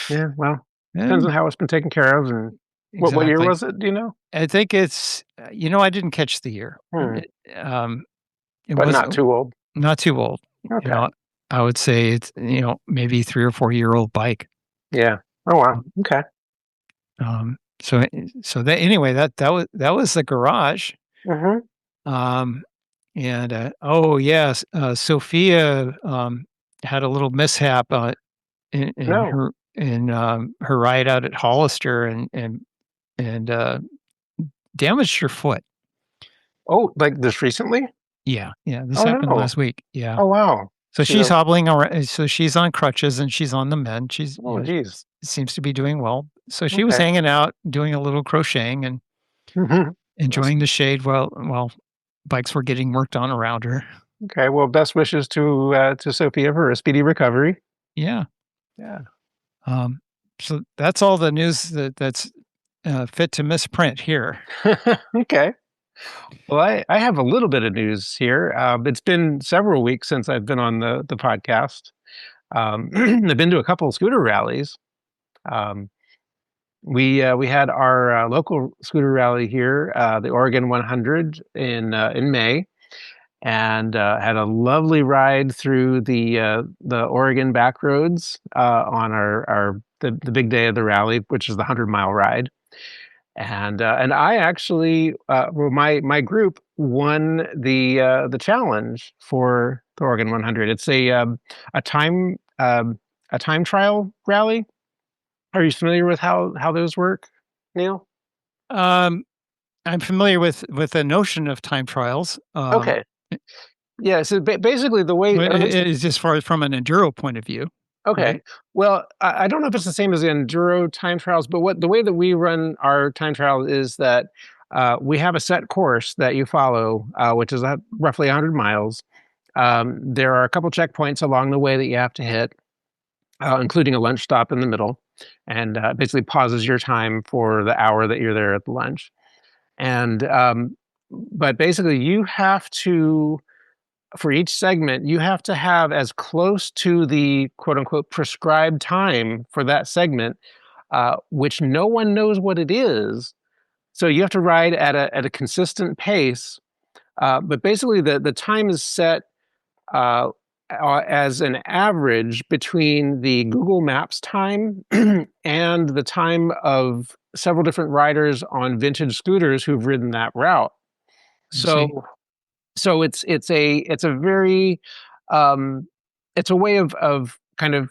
yeah, well, depends on how it's been taken care of and. Exactly. What year was it? Do you know? I think it's, I didn't catch the year. It but not too old. Not too old. Okay. I would say it's, maybe 3 or 4 year old bike. Yeah. Oh, wow. Okay. So that anyway, that was the garage. And oh yes, Sophia had a little mishap in her ride out at Hollister and damaged her foot. Oh, like this recently? Yeah. This happened last week. Yeah. Oh, wow. So she's hobbling around. So she's on crutches and she's on the mend. She's geez. Seems to be doing well. So she was hanging out, doing a little crocheting and enjoying the shade while bikes were getting worked on around her. Okay. Well, best wishes to Sophia for a speedy recovery. Yeah. Yeah. So that's all the news that's fit to misprint here. Okay. Well, I have a little bit of news here. It's been several weeks since I've been on the podcast. I've been to a couple of scooter rallies. We had our local scooter rally here, the Oregon 100 in May, and had a lovely ride through the Oregon back roads on the big day of the rally, which is the 100-mile ride. And I actually, my group won the challenge for the Oregon 100. It's a time trial rally. Are you familiar with how those work, Neal? I'm familiar with the notion of time trials. Okay. Yeah. So basically, the way But it is as far as from an enduro point of view. okay. Right? Well, I don't know if it's the same as the enduro time trials, but the way that we run our time trial is that we have a set course that you follow, which is roughly 100 miles. There are a couple checkpoints along the way that you have to hit, including a lunch stop in the middle, and basically pauses your time for the hour that you're there at the lunch. And but basically, you have to, for each segment, you have to have as close to the quote unquote prescribed time for that segment, which no one knows what it is. So you have to ride at a consistent pace. But basically, the time is set uh, as an average between the Google Maps time and the time of several different riders on vintage scooters who've ridden that route. I see. So it's a very it's a way of kind of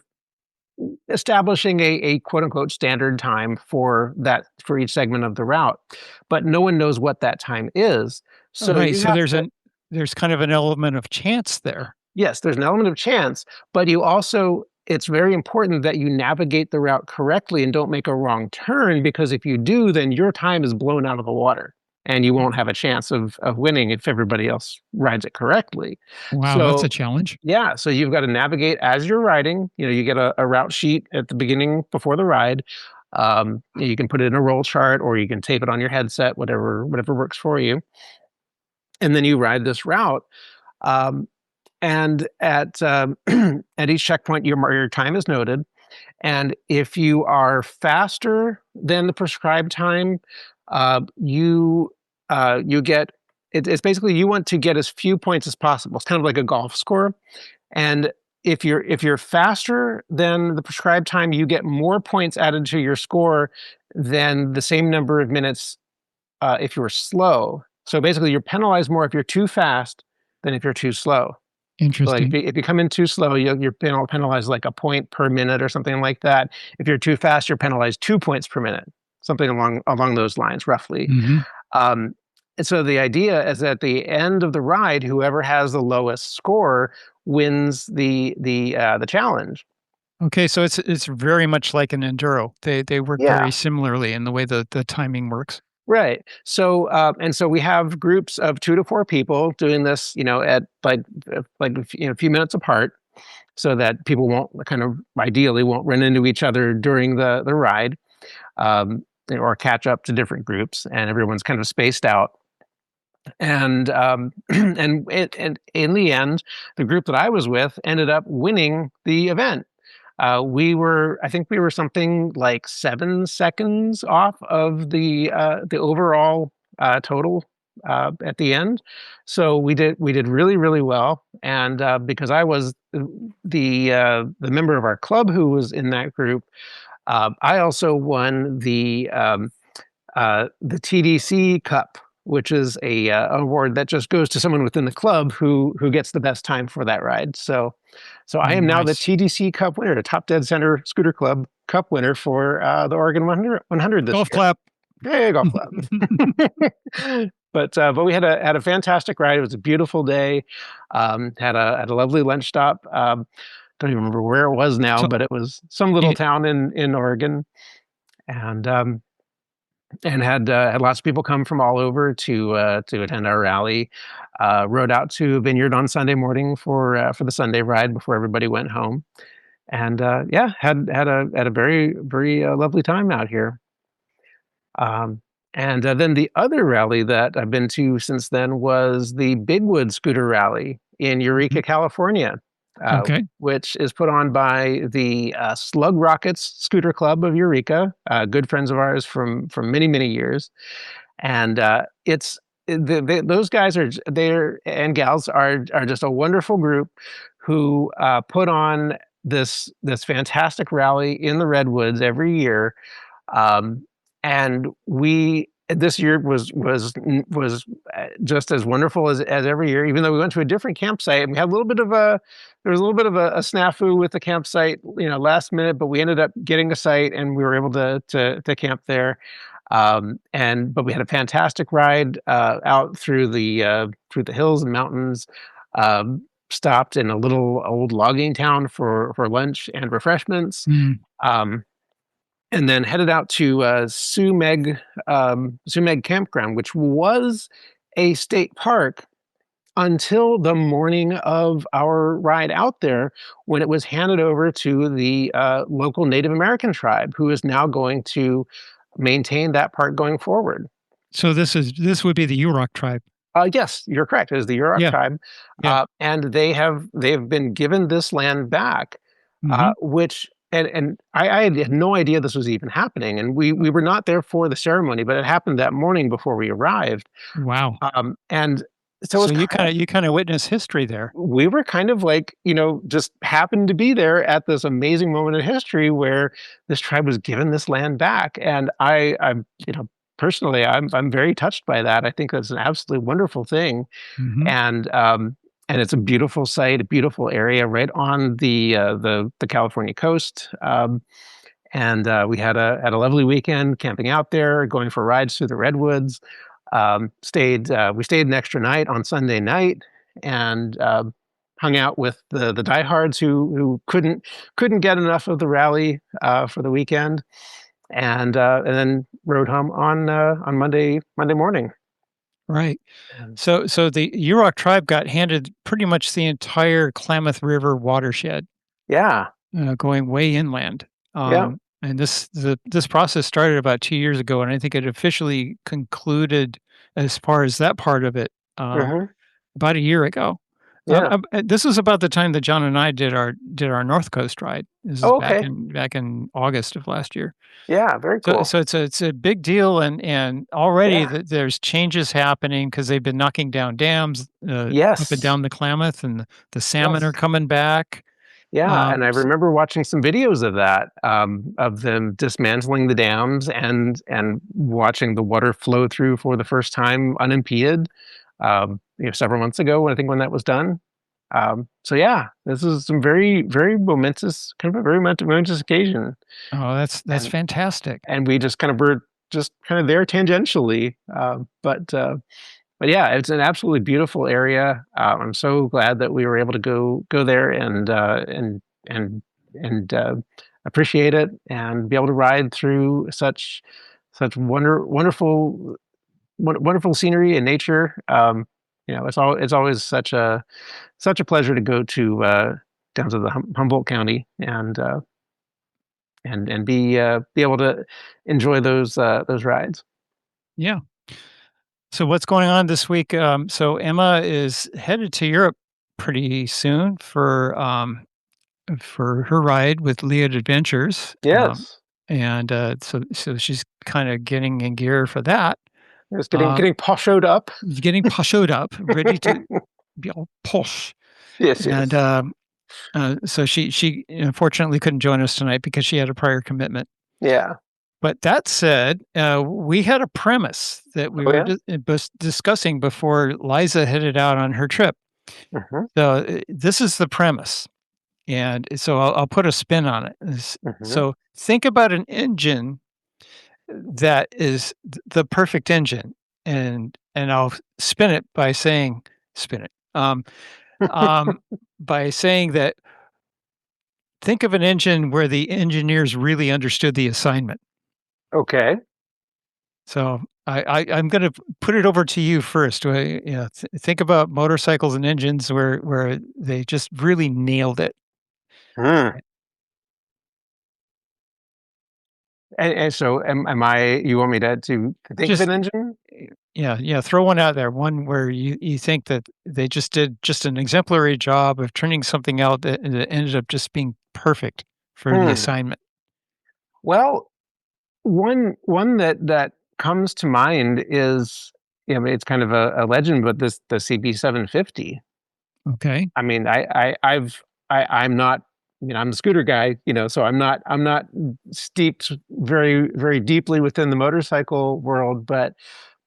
establishing a quote unquote standard time for each segment of the route, but no one knows what that time is. Oh, So right. you So have to, there's kind of an element of chance there. yes, there's an element of chance, but you also, it's very important that you navigate the route correctly and don't make a wrong turn, because if you do, then your time is blown out of the water and you won't have a chance of winning if everybody else rides it correctly. Wow, that's a So challenge. yeah, so you've got to navigate as you're riding. You know, you get a route sheet at the beginning before the ride. You can put it in a roll chart, or you can tape it on your headset, whatever works for you. And then you ride this route. Um, and at each checkpoint, your time is noted. And if you are faster than the prescribed time, you get it's basically, you want to get as few points as possible. It's kind of like a golf score. And if you're faster than the prescribed time, you get more points added to your score than the same number of minutes if you're slow. So basically, you're penalized more if you're too fast than if you're too slow. Like Interesting. if you come in too slow, you're penalized like a point per minute or something like that. If you're too fast, you're penalized 2 points per minute, something along those lines, roughly. Hmm. Um, and so the idea is, at the end of the ride, whoever has the lowest score wins the challenge. Okay, so it's very much like an enduro. They work Yeah. very similarly in the way the timing works. Right. So and so we have groups of 2 to 4 people doing this, at a few minutes apart, so that people won't, kind of ideally won't run into each other during the ride, or catch up to different groups, and everyone's kind of spaced out. And and in the end, the group that I was with ended up winning the event. I think we were something like 7 seconds off of the overall total at the end. So we did really, really well. And because I was the member of our club who was in that group, I also won the TDC Cup, which is a award that just goes to someone within the club who gets the best time for that ride. So I am now the Nice. TDC Cup winner, the Top Dead Center Scooter Club Cup winner for the Oregon 100 this Golf year. clap. Hey, golf club. But we had a fantastic ride. It was a beautiful day. Had a lovely lunch stop. Don't even remember where it was now, So but it was some little you, town in Oregon, and had lots of people come from all over to attend our rally. Rode out to Vineyard on Sunday morning for the Sunday ride before everybody went home, and yeah, had a very, very lovely time out here. Um, and then the other rally that I've been to since then was the Bigwood Scooter Rally in Eureka, California, okay. which is put on by the Slug Rockets Scooter Club of Eureka, good friends of ours from many, many years. And those guys are there, and gals are just a wonderful group who put on this fantastic rally in the Redwoods every year. Um, and we this year was just as wonderful as every year, even though we went to a different campsite, and we had there was a little bit of a snafu with the campsite, last minute, but we ended up getting a site and we were able to camp there. But we had a fantastic ride out through the hills and mountains. stopped in a little old logging town for lunch and refreshments. Mm. And then headed out to Sumeg Campground, which was a state park until the morning of our ride out there, when it was handed over to the local Native American tribe, who is now going to maintain that park going forward. So this would be the Yurok tribe. Yes, you're correct. It is the Yurok Yeah. tribe, Yeah. and they've been given this land back, Mhm. which. And I had no idea this was even happening, and we were not there for the ceremony, but it happened that morning before we arrived. Wow. And so, So you kind of witness history there. we were kind of like, just happened to be there at this amazing moment in history where this tribe was given this land back, and I'm personally, I'm very touched by that. I think that's an absolutely wonderful thing, Mhm. and it's a beautiful site, a beautiful area right on the California coast. And we had a lovely weekend camping out there, going for rides through the redwoods. We stayed an extra night on Sunday night, and hung out with the diehards who couldn't get enough of the rally for the weekend, and then rode home on Monday morning. Right. And So the Yurok tribe got handed pretty much the entire Klamath River watershed, yeah, going way inland. yeah, And this process started about 2 years ago, and I think it officially concluded as far as that part of it hmm about a year ago. yeah. This was about the time that John and I did our North Coast ride. This is Oh, okay, back in August of last year. yeah, very So cool. so it's a big deal, and already Yeah, there's changes happening because they've been knocking down dams up and yes, down the Klamath, and the salmon are yes. coming back. Yeah, and I S remember watching some videos of that, of them dismantling the dams and watching the water flow through for the first time unimpeded, several months ago, when that was done. So yeah, this is some very, very momentous, kind of a very momentous occasion, Oh, that's and fantastic. we just kind of were just kind of there tangentially, but yeah, it's an absolutely beautiful area. I'm so glad that we were able to go there and and appreciate it, and be able to ride through such wonderful scenery and nature. It's always such a pleasure to go to down to the Humboldt County, and be able to enjoy those rides. Yeah. So what's going on this week? So Emma is headed to Europe pretty soon for her ride with Lead Adventures, Yes, and so she's kind of getting in gear for that. it's Um, getting poshoed up. Getting poshoed up, ready to be all posh, Yes, and yes. so she unfortunately couldn't join us tonight because she had a prior commitment. Yeah. But that said, we had a premise that we Oh, were yeah? discussing before Liza headed out on her trip. Mhm, So this is the premise, and so I'll put a spin on it. mhm. So think about an engine that is the perfect engine, and I'll spin it by saying that think of an engine where the engineers really understood the assignment. Okay. So I'm going to put it over to you first. Think about motorcycles and engines where they just really nailed it. Mm. And so am I you want me to think of Just an engine? yeah, throw one out there. One where you think that they just did just an exemplary job of turning something out that ended up just being perfect for the Hmm. assignment. Well, one that comes to mind is, it's kind of a legend, but the CB750. Okay. I mean, I'm not, I'm the scooter guy, so I'm not steeped very, very deeply within the motorcycle world, but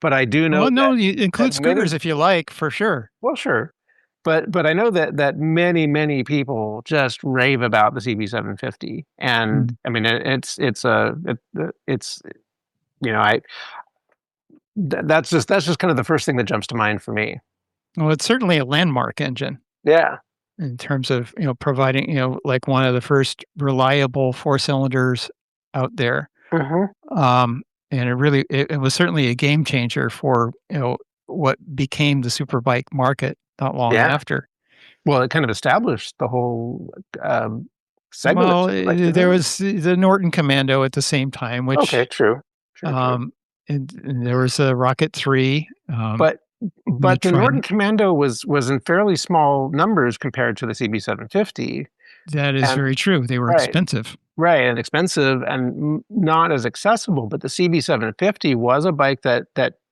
I do know Well, no, you that include many. scooters if you like, for sure. Well, sure. But I know that many people just rave about the CB750, and Mm. I mean it's I that's just kind of the first thing that jumps to mind for me. Well, it's certainly a landmark engine Yeah. in terms of, providing, like one of the first reliable four cylinders out there. Um, and it was certainly a game changer for, what became the superbike market not long Yeah. after. Well, it kind of established the whole segment of Well, superbikes, didn't there it? was the Norton Commando at the same time, Okay, which, true. True. and there was a Rocket 3. But the the Norton trend Commando was in fairly small numbers compared to the CB750. that is And very true. They were right, expensive. right, and expensive and not as accessible. But the CB750 was a bike that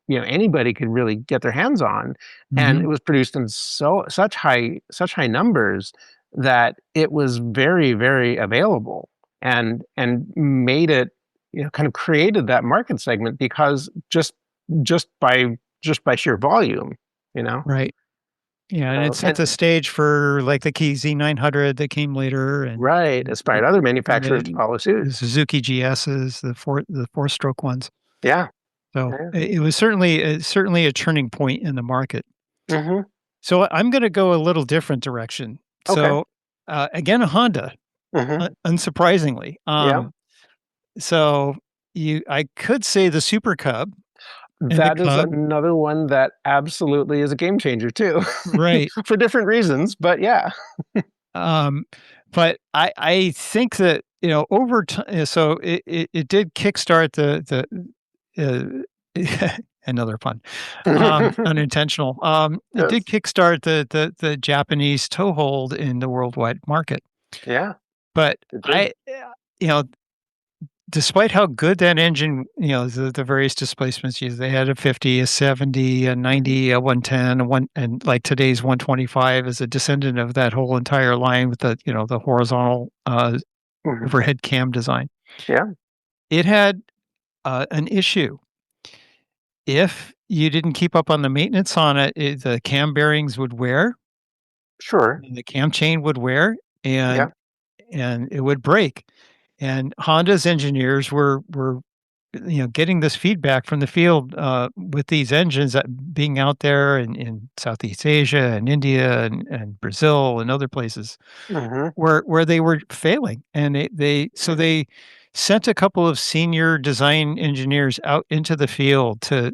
anybody could really get their hands on, and Mhm. it was produced in such high numbers that it was very, very available, and made it, kind of created that market segment because just by sheer volume, you know. Right. Yeah, and it So, set and the stage for, like, the Key Z900 that came later and right, inspired other manufacturers to the follow suit. the Suzuki GSs, the four-stroke ones. Yeah. So, Yeah. it was certainly a turning point in the market. Hmm. So, I'm gonna go a little different direction. Okay. So, again, a Honda, Hmm. unsurprisingly. Yeah. So I could say the Super Cub and the That is Cub, another one that absolutely is a game changer too, right. for different reasons. But yeah. Um, but I think that, over time, so it did kickstart another pun, unintentional. It Yes. did kickstart the Japanese toehold in the worldwide market. Yeah. But It did. you know, despite how good that engine, the various displacements used, they had a 50, a 70, a 90, a 110, and like today's 125 is a descendant of that whole entire line with the horizontal Hmm. overhead cam design. Yeah. It had an issue. If you didn't keep up on the maintenance on it, the cam bearings would wear, Sure. and the cam chain would wear, Yeah. and it would break. And Honda's engineers were getting this feedback from the field with these engines that being out there in Southeast Asia and India and Brazil and other places Hmm. where they were failing, and they sent a couple of senior design engineers out into the field to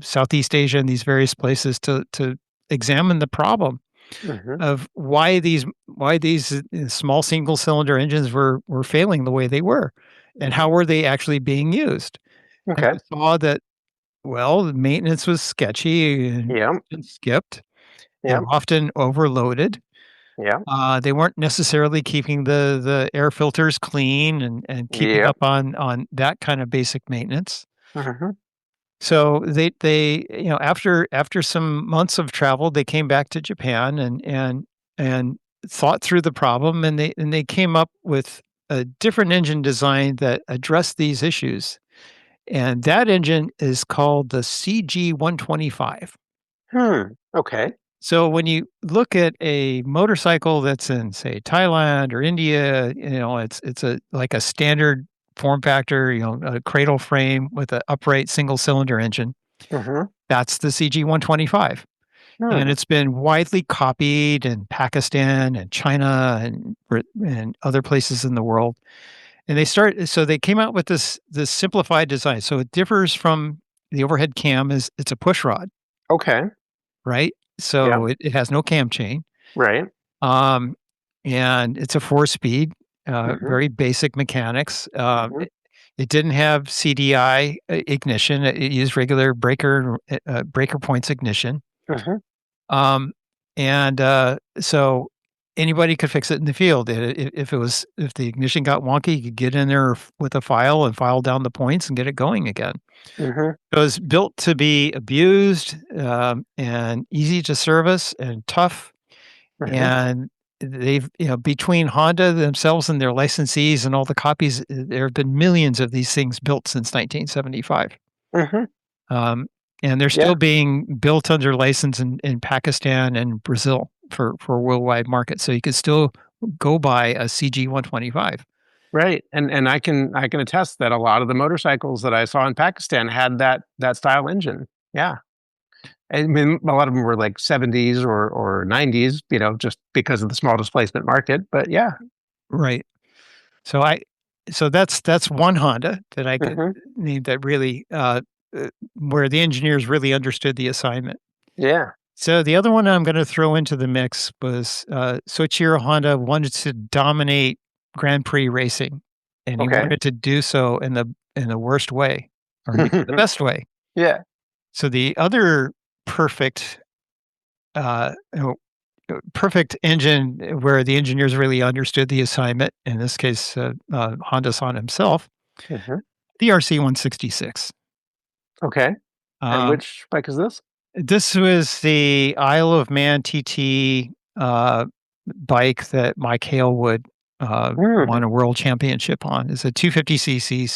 Southeast Asia and these various places to examine the problem Hmm. of why these small single cylinder engines were failing the way they were, and how Hmm. were they actually being used. And Okay. they saw that, well, the maintenance was sketchy Yeah. and skipped. They Yeah. were often overloaded. Yeah. They weren't necessarily keeping the air filters clean and keeping Yeah. up on that kind of basic maintenance. Hmm. So after some months of travel, they came back to Japan and thought through the problem, and they came up with a different engine design that addressed these issues. And that engine is called the CG125. Okay. So when you look at a motorcycle that's in, say, Thailand or India, it's like a standard form factor, a cradle frame with an upright single cylinder engine. Hmm. That's the CG125. And Hmm. it's been widely copied in Pakistan and China and other places in the world. And so they came out with this simplified design. So it differs from the overhead cam is it's a push rod, Okay. right? Yeah. So it has no cam chain. Right. Um, and it's a 4-speed, Hmm. very basic mechanics. Hmm. It didn't have CDI ignition. It used regular breaker points ignition. Hmm. Um, and so anybody could fix it in the field. If the ignition got wonky, you could get in there with a file and file down the points and get it going again. Hmm. It was built to be abused, and easy to service and tough. Hmm. And they've, between Honda themselves and their licensees and all the copies, there have been millions of these things built since 1975. Hmm. Um, and they're Yeah. still being built under license in Pakistan and Brazil for worldwide market. So you could still go buy a CG125. Right. And I can attest that a lot of the motorcycles that I saw in Pakistan had that style engine. Yeah. I mean, a lot of them were like 70s or 90s, just because of the small displacement market. But yeah. Right. So that's one Honda that I could Mhm. need that really where the engineers really understood the assignment. Yeah. So the other one I'm going to throw into the mix was Soichiro Honda wanted to dominate Grand Prix racing, and he Okay. wanted to do so in the worst way, or maybe the best way. Yeah. So the other perfect perfect engine where the engineers really understood the assignment, in this case, Honda-san himself, Mhm. the RC-166. Okay. And Um, which bike is this? this was the Isle of Man TT bike that Mike Halewood won a world championship on. It's a 250cc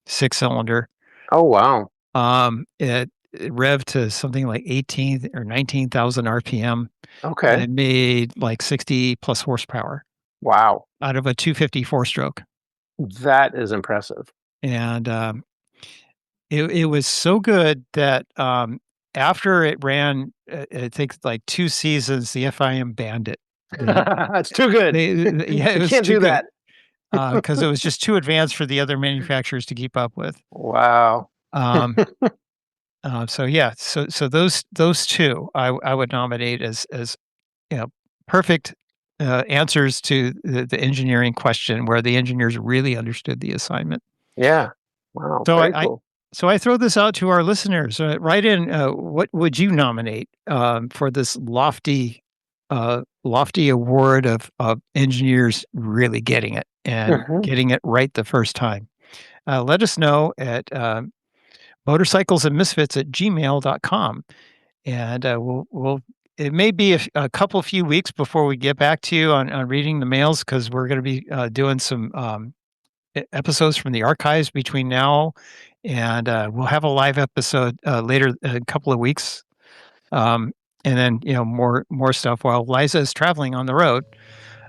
six-cylinder. Oh, wow. It revved to something like 18 or 19,000 RPM. Okay. It made like 60 plus horsepower Wow. out of a 250 four-stroke. That is impressive. And it was so good that after it ran, I think like 2 seasons, the FIM banned it. That's too good. Yeah, it You was can't too do good that. because it was just too advanced for the other manufacturers to keep up with. Wow. Um, so yeah, so those two I would nominate as perfect answers to the engineering question where the engineers really understood the assignment. Yeah. Wow. So Very I cool. so I throw this out to our listeners. Write in what would you nominate for this lofty award of engineers really getting it and Mhm. getting it right the first time. Let us know at motorcyclesandmisfits@gmail.com. And we'll it may be a couple few weeks before we get back to you on reading the mails because we're going to be doing some episodes from the archives between now and we'll have a live episode later in a couple of weeks. And then more stuff while Liza is traveling on the road.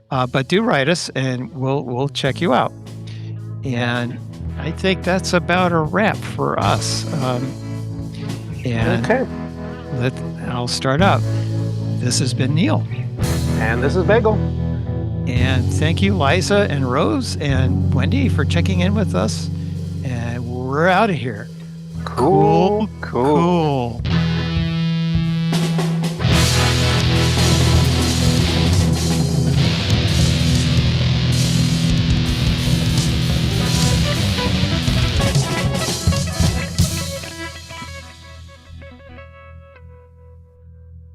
But do write us and we'll check you out. And I think that's about a wrap for us. And Okay. I'll start up. This has been Neal. And this is Bagel. And thank you, Liza and Rose and Wendy, for checking in with us. And we're out of here. Cool. Cool.